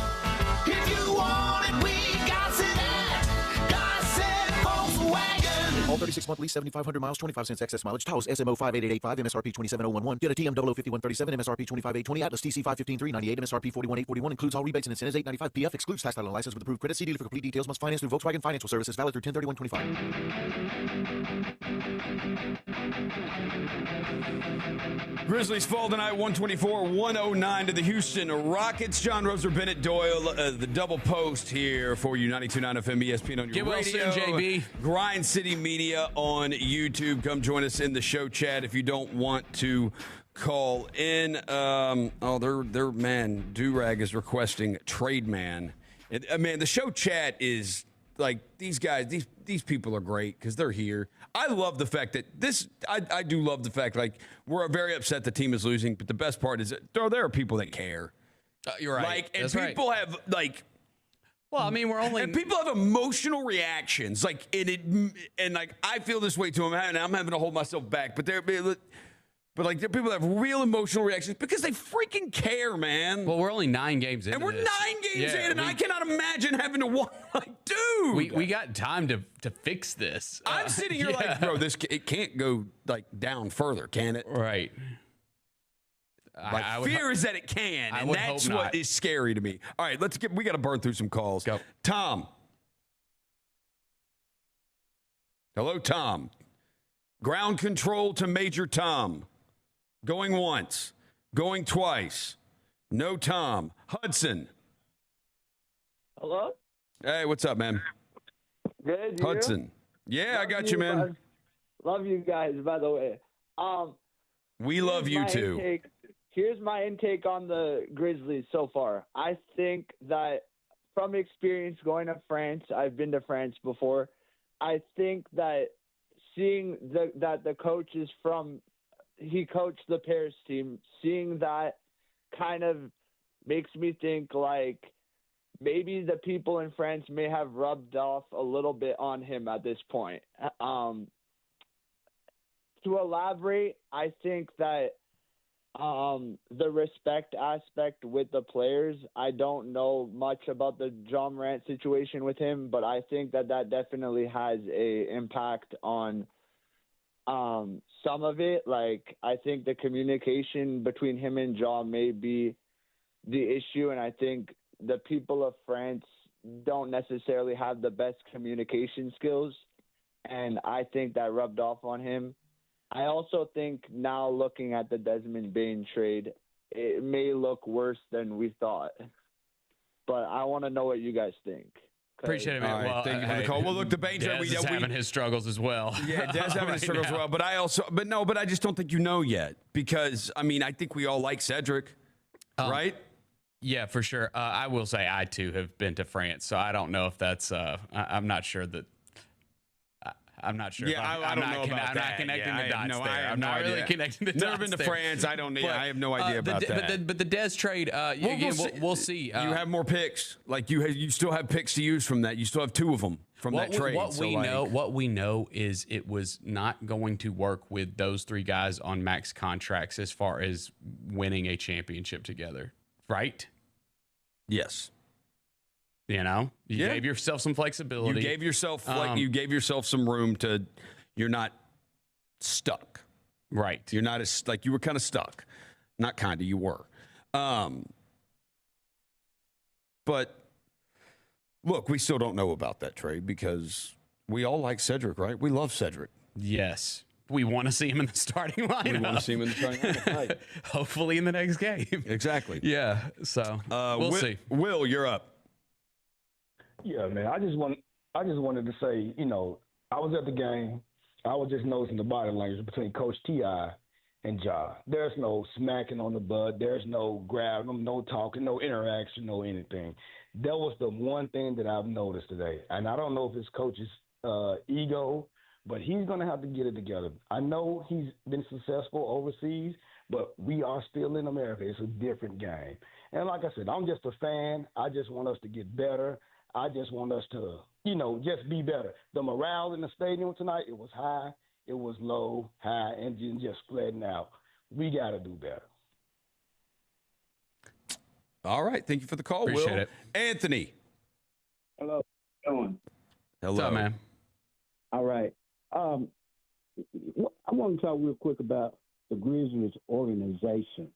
If you want it, we Gossett at Gossett Volkswagen. All 36-month lease, 7,500 miles, 25 cents excess mileage. Taos SMO 58885, MSRP 27011. Get a TM 005137, MSRP 25820. Atlas TC 515398, MSRP 41841. Includes all rebates and incentives. 895 PF. Excludes tax title and license with approved credit. See dealer for complete details. Must finance through Volkswagen Financial Services. Valid through 10/31/25. Grizzlies fall tonight 124-109 to the Houston Rockets. John Roser, Bennett Doyle, the double post here for you, 92.9 FM ESPN on your Get well radio. soon, JB. Grind City Media on YouTube. Come join us in the show chat if you don't want to call in. Their man, Durag, is requesting Trade Man. Man, the show chat is like, these guys, these people are great because they're here. I love the fact that I do love the fact, like, we're very upset the team is losing, but the best part is that there are people that care. You're right. Like, and That's people right. have, like, well, I mean, we're only, and people have emotional reactions, like, and like, I feel this way too, and I'm having to hold myself back, but people have real emotional reactions because they freaking care, man. Well, we're only 9 games in, and we're this. 9 games in, and I cannot imagine having to watch. Like, dude, we got time to fix this. I'm sitting here like, bro, it can't go like down further, can it? Right. My fear is that it can, and that's hope what not. is scary to me. All right, we got to burn through some calls. Go. Tom. Hello, Tom. Ground control to Major Tom. Going once. Going twice. No Tom. Hudson. Hello? Hey, what's up, man? Good. Hudson. Yeah, I got you, man. Guys. Love you guys, by the way. We love you too. Here's my intake on the Grizzlies so far. I think that from experience going to France, I've been to France before. I think that seeing that the coach is he coached the Paris team, seeing that kind of makes me think like maybe the people in France may have rubbed off a little bit on him at this point. To elaborate, I think that the respect aspect with the players, I don't know much about the John Morant situation with him, but I think that definitely has a impact on some of it. Like, I think the communication between him and John may be the issue, and I think the people of France don't necessarily have the best communication skills, and I think that rubbed off on him. I also think now looking at the Desmond Bane trade, it may look worse than we thought. But I want to know what you guys think. Appreciate it, man. All right, Well, thank you for the call. Well, look, the Bane trade, Dez is having his struggles as well. Yeah, Dez having right his struggles as now. well. But I just don't think you know yet because, I mean, I think we all like Cedric, right? Yeah, for sure. I will say I, too, have been to France, so I don't know if that's I'm not sure that I'm not sure. Yeah, I don't know about I'm that. not connecting Yeah, the dots I there. have I'm no not really idea. connecting the dots. Never been to there. France. I have no idea about that. But the Dez trade, we'll see. You have more picks. Like you still have picks to use from that. You still have 2 of them from that trade. What we know is it was not going to work with those 3 guys on max contracts as far as winning a championship together, right? Yes. You gave yourself some flexibility. You gave yourself some room to. You're not stuck, right? You're not you were kind of stuck, not kind of. You were, but look, we still don't know about that trade because we all like Cedric, right? We love Cedric. Yes. We want to see him in the starting lineup. We want to see him in the starting lineup. Right. Hopefully in the next game. Exactly. Yeah. So we'll see. Will, you're up. Yeah, man. I just wanted to say, I was at the game. I was just noticing the body language between Coach T.I. and Ja. There's no smacking on the butt. There's no grabbing, no talking, no interaction, no anything. That was the one thing that I've noticed today. And I don't know if it's Coach's ego, but he's going to have to get it together. I know he's been successful overseas, but we are still in America. It's a different game. And like I said, I'm just a fan. I just want us to get better. I just want us to, just be better. The morale in the stadium tonight, it was high, it was low, high, and just flattening out. We got to do better. All right. Thank you for the call, Appreciate Will. it. Anthony. Hello. Hello. Hello. What's up, man? All right. I want to talk real quick about the Grizzlies organization.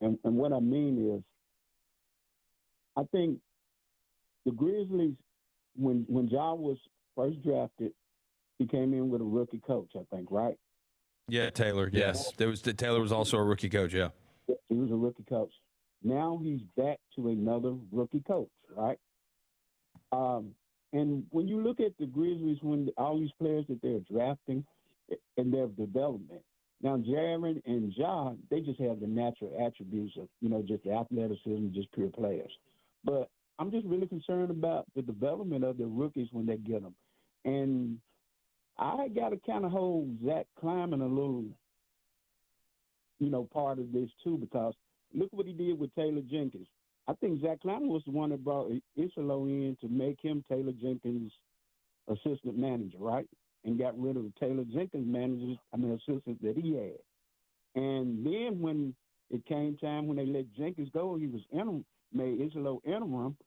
And what I mean is, I think the Grizzlies, when Ja was first drafted, he came in with a rookie coach, I think, right? Yeah, Taylor. Yes. Taylor was also a rookie coach, yeah. He was a rookie coach. Now he's back to another rookie coach, right? And when you look at the Grizzlies, when all these players that they're drafting and their development, now Jaren and Ja, they just have the natural attributes of, just the athleticism, just pure players. But I'm just really concerned about the development of the rookies when they get them. And I got to kind of hold Zach Kleiman a little, part of this too, because look what he did with Taylor Jenkins. I think Zach Kleiman was the one that brought Iselo in to make him Taylor Jenkins' assistant manager, right? And got rid of the Taylor Jenkins assistant that he had. And then when it came time when they let Jenkins go, he was made Iselo interim.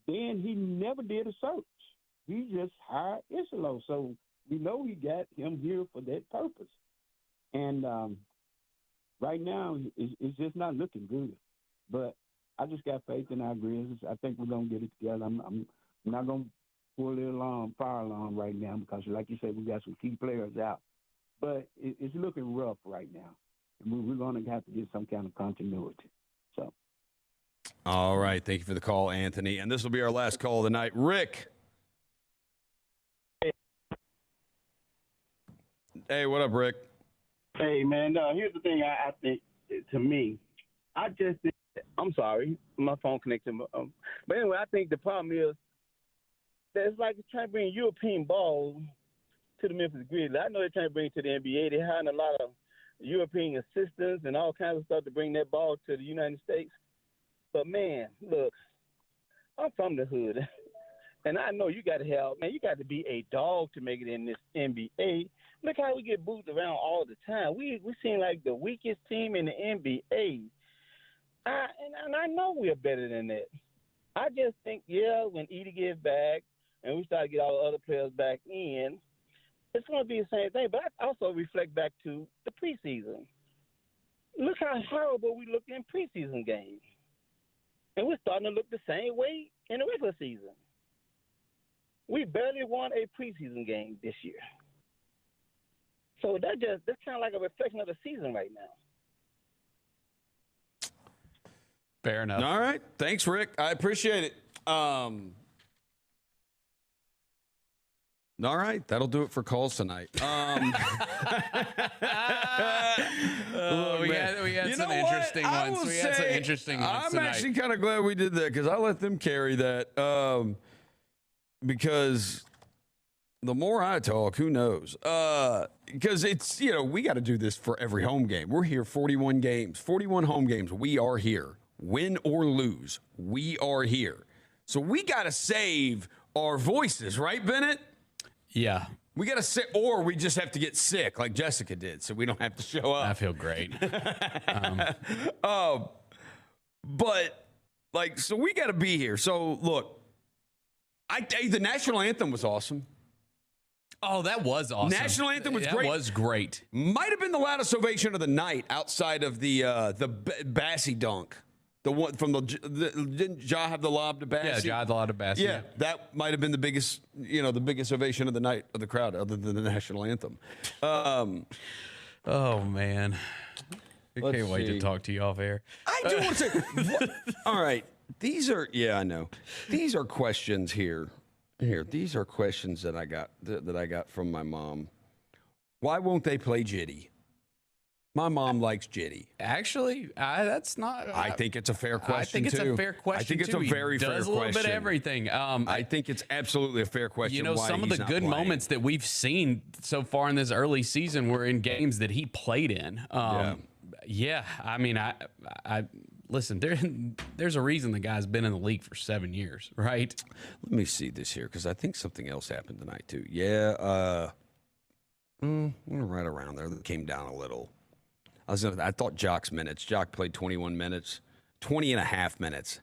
Then he never did a search. He just hired Iselo. So we know he got him here for that purpose. And right now, it's just not looking good. But I just got faith in our Grizzlies. I think we're going to get it together. I'm not going to pull the fire alarm right now because, like you said, we got some key players out. But it's looking rough right now. And we're going to have to get some kind of continuity. So. All right. Thank you for the call, Anthony. And this will be our last call of the night. Rick. Hey, what up, Rick? Hey, man, here's the thing I think, to me, I'm sorry, my phone connected. But anyway, I think the problem is that it's like trying to bring European ball to the Memphis Grizzlies. I know they're trying to bring it to the NBA. They're hiring a lot of European assistants and all kinds of stuff to bring that ball to the United States. But, man, look, I'm from the hood. And I know you got to be a dog to make it in this NBA. Look how we get moved around all the time. We seem like the weakest team in the NBA. And I know we're better than that. I just think, when Edie gets back and we start to get all the other players back in, it's going to be the same thing. But I also reflect back to the preseason. Look how horrible we looked in preseason games. And we're starting to look the same way in the regular season. We barely won a preseason game this year. So that's kind of like a reflection of the season right now. Fair enough. All right. Thanks, Rick. I appreciate it. All right. That'll do it for calls tonight. We had some interesting ones. We had some interesting ones I'm tonight. actually kind of glad we did that because I let them carry that because The more I talk, who knows? Because it's, we got to do this for every home game. We're here 41 games, 41 home games. We are here. Win or lose, we are here. So we got to save our voices, right, Bennett? Yeah. We got to say, or we just have to get sick like Jessica did, so we don't have to show up. I feel great. So we got to be here. So look, the national anthem was awesome. Oh, that was awesome. National anthem was great. That was great. Might have been the loudest ovation of the night outside of the Bassey dunk. The one from didn't Ja have the lob to Bassey? Yeah, Ja had the lob to Bassey. Yeah, that might have been the biggest ovation of the night of the crowd, other than the national anthem. Oh man, I can't wait to talk to you off air. I do want to say, all right, these are I know. These are questions here. These are questions that I got from my mom. Why won't they play Jitty? My mom likes Jitty. Actually, that's not. I think it's a fair question. I think it's a fair question. I think it's a very fair question. Does a little bit of everything. I think it's absolutely a fair question. Some of the good moments that we've seen so far in this early season were in games that he played in. Yeah. I mean, I listen. There's a reason the guy's been in the league for 7 years, right? Let me see this here because I think something else happened tonight too. Yeah. Right around there, that came down a little. I thought Jock's minutes. Jock played 21 minutes, 20 and a half minutes.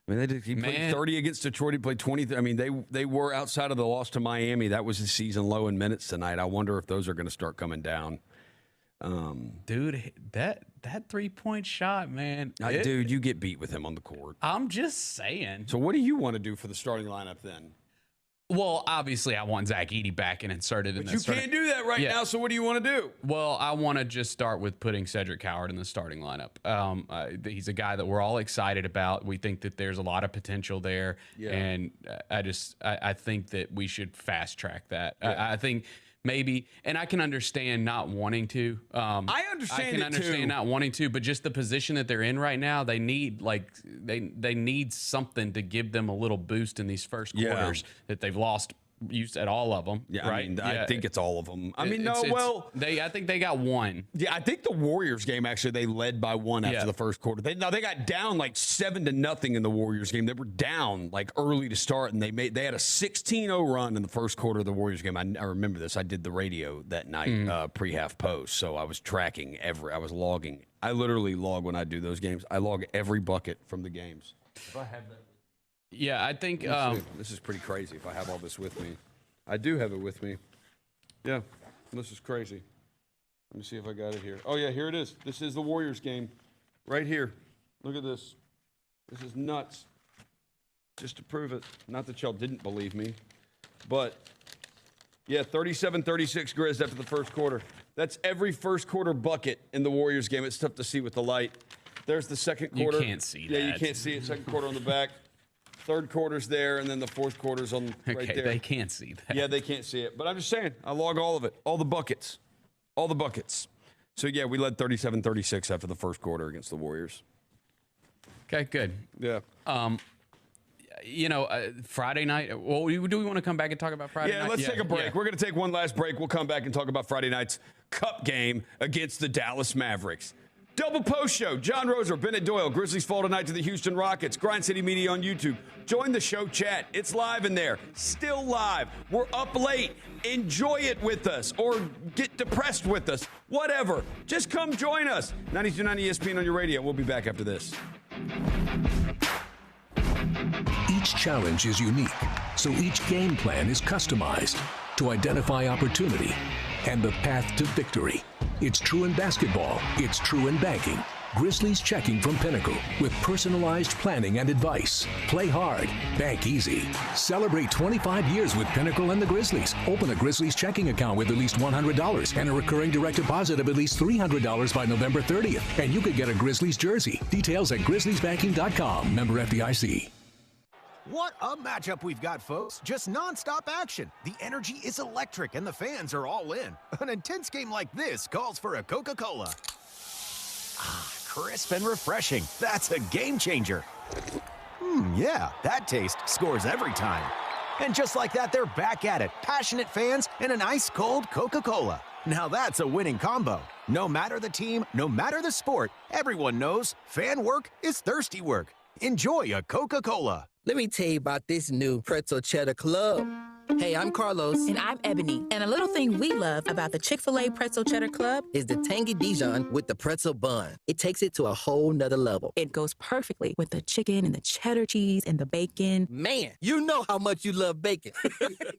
I mean, he played 30 against Detroit. He played 20. I mean, they were outside of the loss to Miami. That was his season low in minutes tonight. I wonder if those are going to start coming down. Dude, that 3-point shot, man. Dude, you get beat with him on the court. I'm just saying. So what do you want to do for the starting lineup then? Well, obviously, I want Zach Edey back and inserted in But that. you can't do that right now, so what do you want to do? Well, I want to just start with putting Cedric Howard in the starting lineup. He's a guy that we're all excited about. We think that there's a lot of potential there. Yeah. And I think that we should fast track that. Yeah. I think maybe, and I can understand not wanting to. I understand not wanting to, but just the position that they're in right now, they need they need something to give them a little boost in these first quarters that they've lost. Used at all of them, yeah, right? I think it's all of them. I think they got one. Yeah, I think the Warriors game actually they led by one after the first quarter. They got down like 7-0 in the Warriors game. They were down like early to start, and they had a 16-0 run in the first quarter of the Warriors game. I remember this. I did the radio that night, pre-half post, so I was tracking I was logging. I literally log when I do those games. I log every bucket from the games. If I have that. Yeah, I think this is pretty crazy if I have all this with me. I do have it with me. Yeah, this is crazy. Let me see if I got it here. Oh, yeah, here it is. This is the Warriors game right here. Look at this. This is nuts. Just to prove it. Not that y'all didn't believe me. But, yeah, 37-36 Grizz after the first quarter. That's every first quarter bucket in the Warriors game. It's tough to see with the light. There's the second quarter. You can't see that. Yeah, you can't see it. Second quarter on the back. Third quarter's there, and then the fourth quarter's right there. They can't see that. Yeah, they can't see it. But I'm just saying, I log all of it, all the buckets. So, yeah, we led 37-36 after the first quarter against the Warriors. Okay, good. Yeah. Friday night. Well, do we want to come back and talk about Friday night? Yeah, let's take a break. Yeah. We're going to take one last break. We'll come back and talk about Friday night's Cup game against the Dallas Mavericks. Double post show. John Roser, Bennett Doyle. Grizzlies fall tonight to the Houston Rockets. Grind City Media on YouTube. Join the show chat. It's live in there. Still live. We're up late. Enjoy it with us or get depressed with us. Whatever. Just come join us. 92.9 ESPN on your radio. We'll be back after this. Each challenge is unique, so each game plan is customized to identify opportunity and the path to victory. It's true in basketball. It's true in banking. Grizzlies Checking from Pinnacle with personalized planning and advice. Play hard. Bank easy. Celebrate 25 years with Pinnacle and the Grizzlies. Open a Grizzlies checking account with at least $100 and a recurring direct deposit of at least $300 by November 30th. And you could get a Grizzlies jersey. Details at grizzliesbanking.com. Member FDIC. What a matchup we've got, folks. Just nonstop action. The energy is electric and the fans are all in. An intense game like this calls for a Coca-Cola. Ah, crisp and refreshing. That's a game changer. Yeah, that taste scores every time. And just like that, they're back at it. Passionate fans and an ice-cold Coca-Cola. Now that's a winning combo. No matter the team, no matter the sport, everyone knows fan work is thirsty work. Enjoy a Coca-Cola. Let me tell you about this new Pretzel Cheddar Club. Hey, I'm Carlos. And I'm Ebony. And a little thing we love about the Chick-fil-A Pretzel Cheddar Club is the tangy Dijon with the pretzel bun. It takes it to a whole nother level. It goes perfectly with the chicken and the cheddar cheese and the bacon. Man, you know how much you love bacon.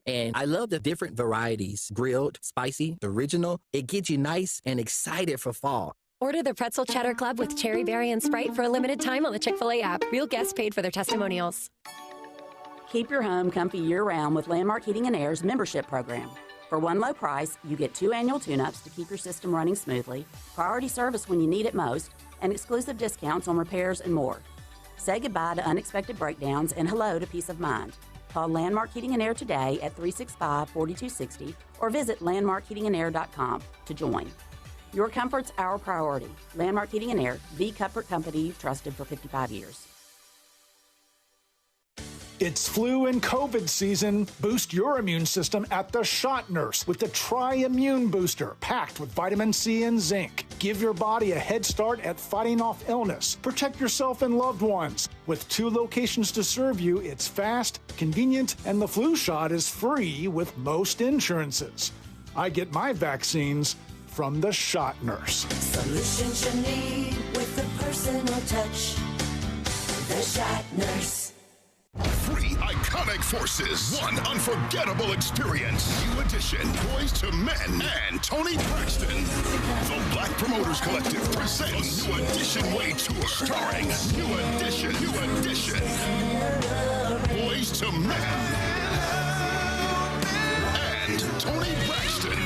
And I love the different varieties. Grilled, spicy, original. It gets you nice and excited for fall. Order the Pretzel Cheddar Club with Cherry Berry and Sprite for a limited time on the Chick-fil-A app. Real guests paid for their testimonials. Keep your home comfy year-round with Landmark Heating and Air's membership program. For one low price, you get 2 annual tune-ups to keep your system running smoothly, priority service when you need it most, and exclusive discounts on repairs and more. Say goodbye to unexpected breakdowns and hello to peace of mind. Call Landmark Heating and Air today at 365-4260 or visit landmarkheatingandair.com to join. Your comfort's our priority. Landmark Heating and Air, the comfort company you've trusted for 55 years. It's flu and COVID season. Boost your immune system at the Shot Nurse with the Tri-Immune Booster, packed with vitamin C and zinc. Give your body a head start at fighting off illness. Protect yourself and loved ones. With 2 locations to serve you, it's fast, convenient, and the flu shot is free with most insurances. I get my vaccines from the Shot Nurse. Solutions you need with the personal touch. The Shot Nurse. 3 iconic forces, 1 unforgettable experience. New Edition, Boys to Men, and Tony Braxton. The Black Promoters Collective presents New Edition Way Tour, starring New Edition, Boys to Men, and Tony Braxton.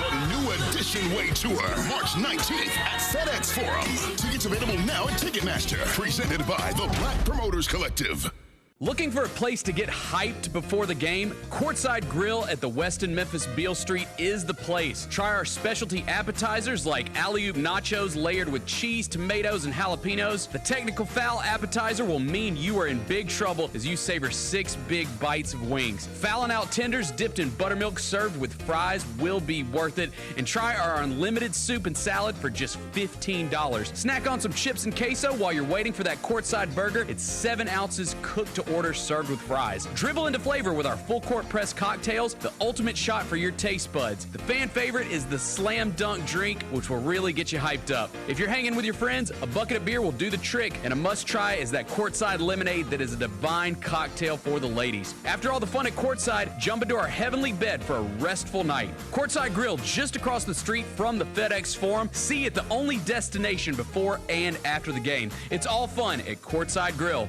The New Edition Way Tour, March 19th at FedEx Forum. Tickets available now at Ticketmaster. Presented by the Black Promoters Collective. Looking for a place to get hyped before the game? Courtside Grill at the Westin Memphis Beale Street is the place. Try our specialty appetizers like alley-oop nachos layered with cheese, tomatoes, and jalapenos. The technical foul appetizer will mean you are in big trouble as you savor 6 big bites of wings. Fallon out tenders dipped in buttermilk served with fries will be worth it. And try our unlimited soup and salad for just $15. Snack on some chips and queso while you're waiting for that courtside burger. It's 7 ounces cooked to order served with fries. Dribble into flavor with our full court press cocktails, the ultimate shot for your taste buds. The fan favorite is the slam dunk drink, which will really get you hyped up. If you're hanging with your friends, a bucket of beer will do the trick, and a must try is that courtside lemonade that is a divine cocktail for the ladies. After all the fun at courtside, jump into our heavenly bed for a restful night. Courtside Grill just across the street from the FedEx Forum. See it, the only destination before and after the game. It's all fun at Courtside Grill.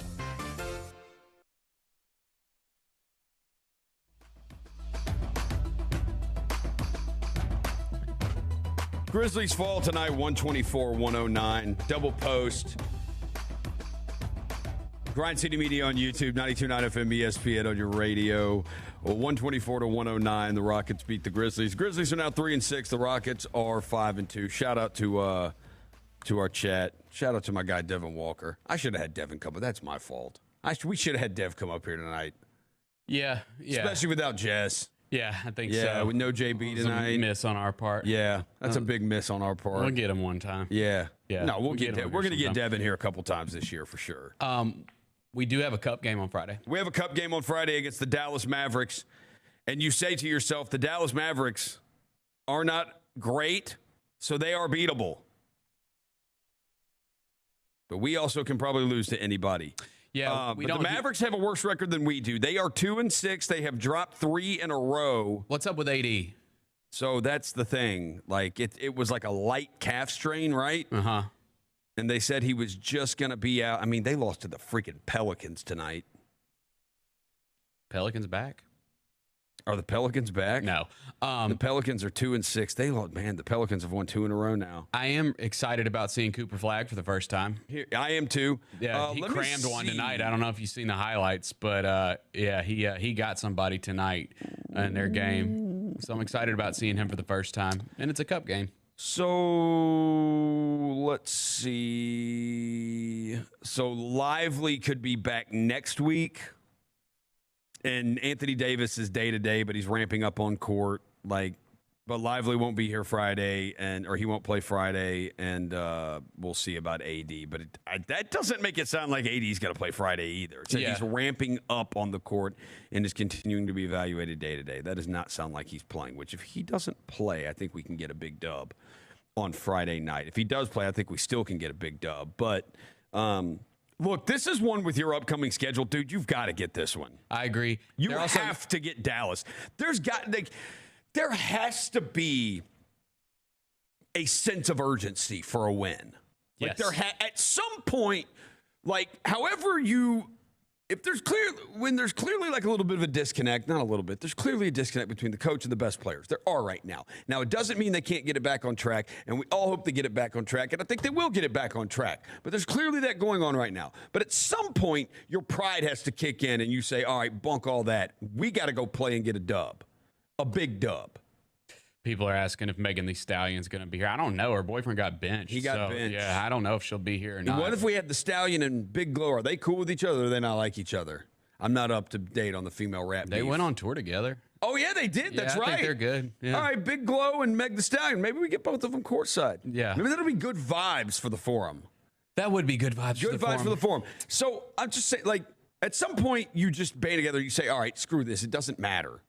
Grizzlies fall tonight, 124-109. Double post. Grind City Media on YouTube, 92.9 FM ESPN on your radio. 124-109. The Rockets beat the Grizzlies. Grizzlies are now 3-6. The Rockets are 5-2. Shout out to our chat. Shout out to my guy Devin Walker. I should have had Devin come, but that's my fault. We should have had Dev come up here tonight. Yeah. Especially without Jess. Yeah, I think so. Yeah, with no JB tonight. A miss on our part. Yeah, that's a big miss on our part. We'll get him one time. Yeah. Yeah. No, we'll get Dev. We're going to get sometime. Devin here a couple times this year for sure. We do have a cup game on Friday. We have a cup game on Friday against the Dallas Mavericks. And you say to yourself, the Dallas Mavericks are not great, so they are beatable. But we also can probably lose to anybody. Yeah, but the Mavericks have a worse record than we do. They are 2-6. They have dropped 3 in a row. What's up with AD? So that's the thing. Like it was like a light calf strain, right? Uh-huh. And they said he was just going to be out. I mean, they lost to the freaking Pelicans tonight. Pelicans back? Are the Pelicans back? No. The Pelicans are 2-6. They lost, man, the Pelicans have won 2 in a row now. I am excited about seeing Cooper Flagg for the first time. I am too. Yeah, he crammed one tonight. I don't know if you've seen the highlights, but he got somebody tonight in their game. So I'm excited about seeing him for the first time. And it's a cup game. So let's see. So Lively could be back next week. And Anthony Davis is day to day, but he's ramping up on court. But Lively won't be here Friday, or he won't play Friday, and we'll see about AD. But that doesn't make it sound like AD's going to play Friday either. It says he's ramping up on the court and is continuing to be evaluated day to day. That does not sound like he's playing, which if he doesn't play, I think we can get a big dub on Friday night. If he does play, I think we still can get a big dub. But look, this is one with your upcoming schedule, dude. You've got to get this one. I agree. You have to get Dallas. There has to be a sense of urgency for a win. Yes. At some point, when there's clearly like a little bit of a disconnect, not a little bit, there's clearly a disconnect between the coach and the best players. There are right now. Now, it doesn't mean they can't get it back on track, and we all hope they get it back on track, and I think they will get it back on track. But there's clearly that going on right now. But at some point, your pride has to kick in, and you say, all right, bunk all that. We got to go play and get a dub, a big dub. People are asking if Megan Thee Stallion's going to be here. I don't know. Her boyfriend got benched. He got benched. Yeah, I don't know if she'll be here or not. What if we had the Stallion and Big Glow? Are they cool with each other, or do they not like each other? I'm not up to date on the female rap They beef. went on tour together. Oh, yeah, they did. That's right. I think they're good. Yeah. All right, Big Glow and Meg Thee Stallion. Maybe we get both of them courtside. Yeah. Maybe that'll be good vibes for the Forum. That would be good vibes for the Forum. So I'm just saying, at some point, you just band together. You say, all right, screw this. It doesn't matter.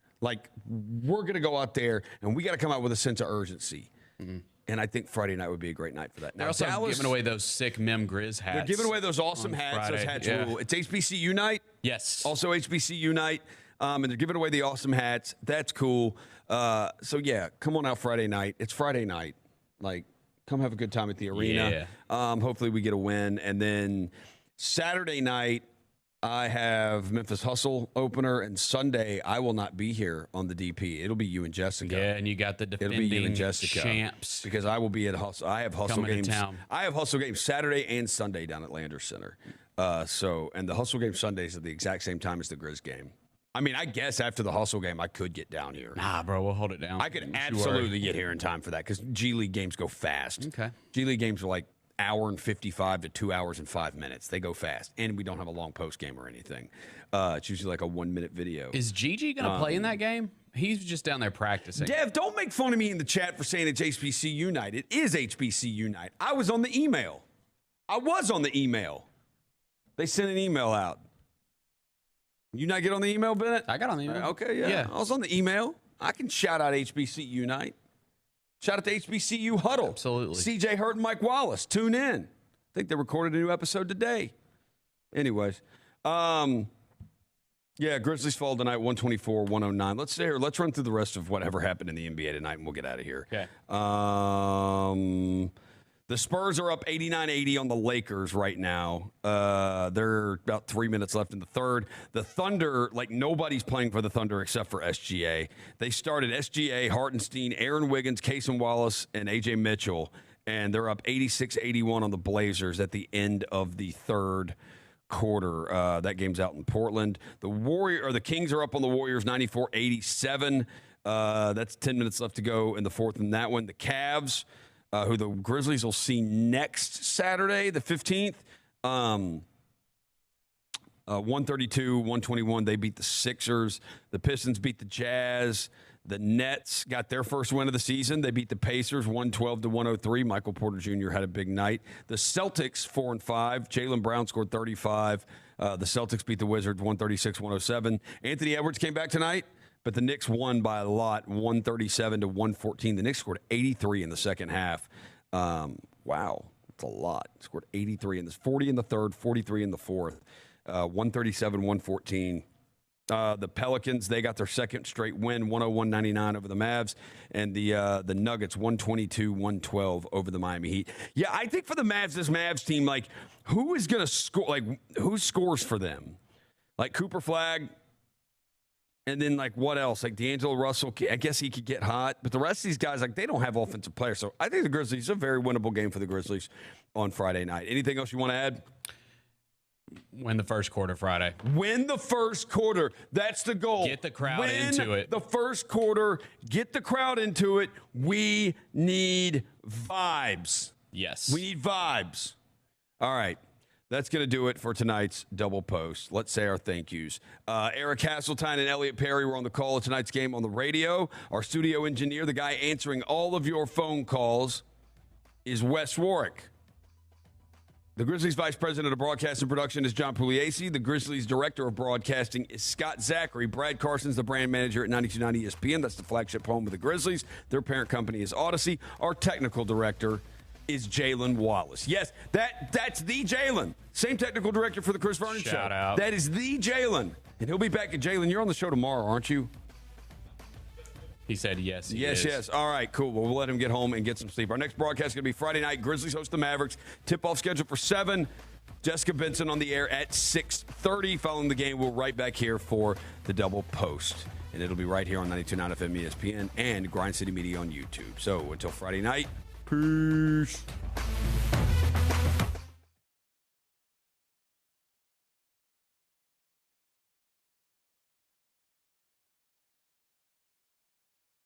We're going to go out there, and we got to come out with a sense of urgency. Mm-hmm. And I think Friday night would be a great night for that. Now, they're also giving away those sick Mem Grizz hats. They're giving away those awesome hats. Friday. Those hats rule. It's HBCU night. Yes. Also HBCU night. And they're giving away the awesome hats. That's cool. So, yeah, come on out Friday night. It's Friday night. Come have a good time at the arena. Yeah. Hopefully we get a win. And then Saturday night, I have Memphis Hustle opener, and Sunday I will not be here on the DP. It'll be you and Jessica. Yeah, and you got the defending It'll be you and Jessica champs because I will be at Hustle. I have Hustle games. I have Hustle games Saturday and Sunday down at Landers Center. And the Hustle game Sundays at the exact same time as the Grizz game. I mean, I guess after the Hustle game, I could get down here. Nah, bro, we'll hold it down. I could absolutely get here in time for that because G League games go fast. Okay. G League games are like hour and 55 to 2 hours and 5 minutes. They go fast. And we don't have a long post game or anything. It's usually like a 1 minute video. Is Gigi going to play in that game? He's just down there practicing. Dev, don't make fun of me in the chat for saying it's HBCU night. It is HBCU night. I was on the email. They sent an email out. You not get on the email, Bennett? I got on the email. Okay, yeah. I was on the email. I can shout out HBCU night. Shout out to HBCU Huddle. Absolutely. CJ Hurt and Mike Wallace. Tune in. I think they recorded a new episode today. Anyways. Grizzlies fall tonight, 124-109. Let's stay here. Let's run through the rest of whatever happened in the NBA tonight, and we'll get out of here. Okay. The Spurs are up 89-80 on the Lakers right now. They're about 3 minutes left in the third. The Thunder, nobody's playing for the Thunder except for SGA. They started SGA, Hartenstein, Aaron Wiggins, Cason Wallace, and A.J. Mitchell, and they're up 86-81 on the Blazers at the end of the third quarter. That game's out in Portland. The Kings are up on the Warriors 94-87. That's 10 minutes left to go in the fourth in that one. The Cavs, who the Grizzlies will see next Saturday, the 15th. 132-121, they beat the Sixers. The Pistons beat the Jazz. The Nets got their first win of the season. They beat the Pacers 112-103. Michael Porter Jr. had a big night. The Celtics 4-5. Jaylen Brown scored 35. The Celtics beat the Wizards 136-107. Anthony Edwards came back tonight, but the Knicks won by a lot, 137-114. The Knicks scored 83 in the second half. Wow, that's a lot. Scored 83 in this, 40 in the third, 43 in the fourth. 137-114. The Pelicans, they got their second straight win, 101-99 over the Mavs. And the Nuggets, 122-112 over the Miami Heat. Yeah, I think for the Mavs, this Mavs team, who is going to score? Who scores for them? Cooper Flagg. And then, what else? D'Angelo Russell, I guess he could get hot. But the rest of these guys, they don't have offensive players. So I think the Grizzlies, a very winnable game for the Grizzlies on Friday night. Anything else you want to add? Win the first quarter Friday. Win the first quarter. That's the goal. Get the crowd into it. The first quarter. Get the crowd into it. We need vibes. Yes. We need vibes. All right. That's going to do it for tonight's double post. Let's say our thank yous. Eric Hasseltine and Elliot Perry were on the call of tonight's game on the radio. Our studio engineer, the guy answering all of your phone calls, is Wes Warwick. The Grizzlies Vice President of Broadcast and Production is John Pugliese. The Grizzlies Director of Broadcasting is Scott Zachary. Brad Carson's the brand manager at 92.9 ESPN. That's the flagship home of the Grizzlies. Their parent company is Odyssey. Our technical director is Jalen Wallace. Yes, that's the Jalen. Same technical director for the Chris Vernon Show. Shout out. That is the Jalen. And he'll be back. Jalen, you're on the show tomorrow, aren't you? He said yes. Yes. All right, cool. Well, we'll let him get home and get some sleep. Our next broadcast is going to be Friday night. Grizzlies host the Mavericks. Tip-off scheduled for 7. Jessica Benson on the air at 6:30. Following the game, we'll right back here for the double post. And it'll be right here on 92.9 FM ESPN and Grind City Media on YouTube. So until Friday night, peace.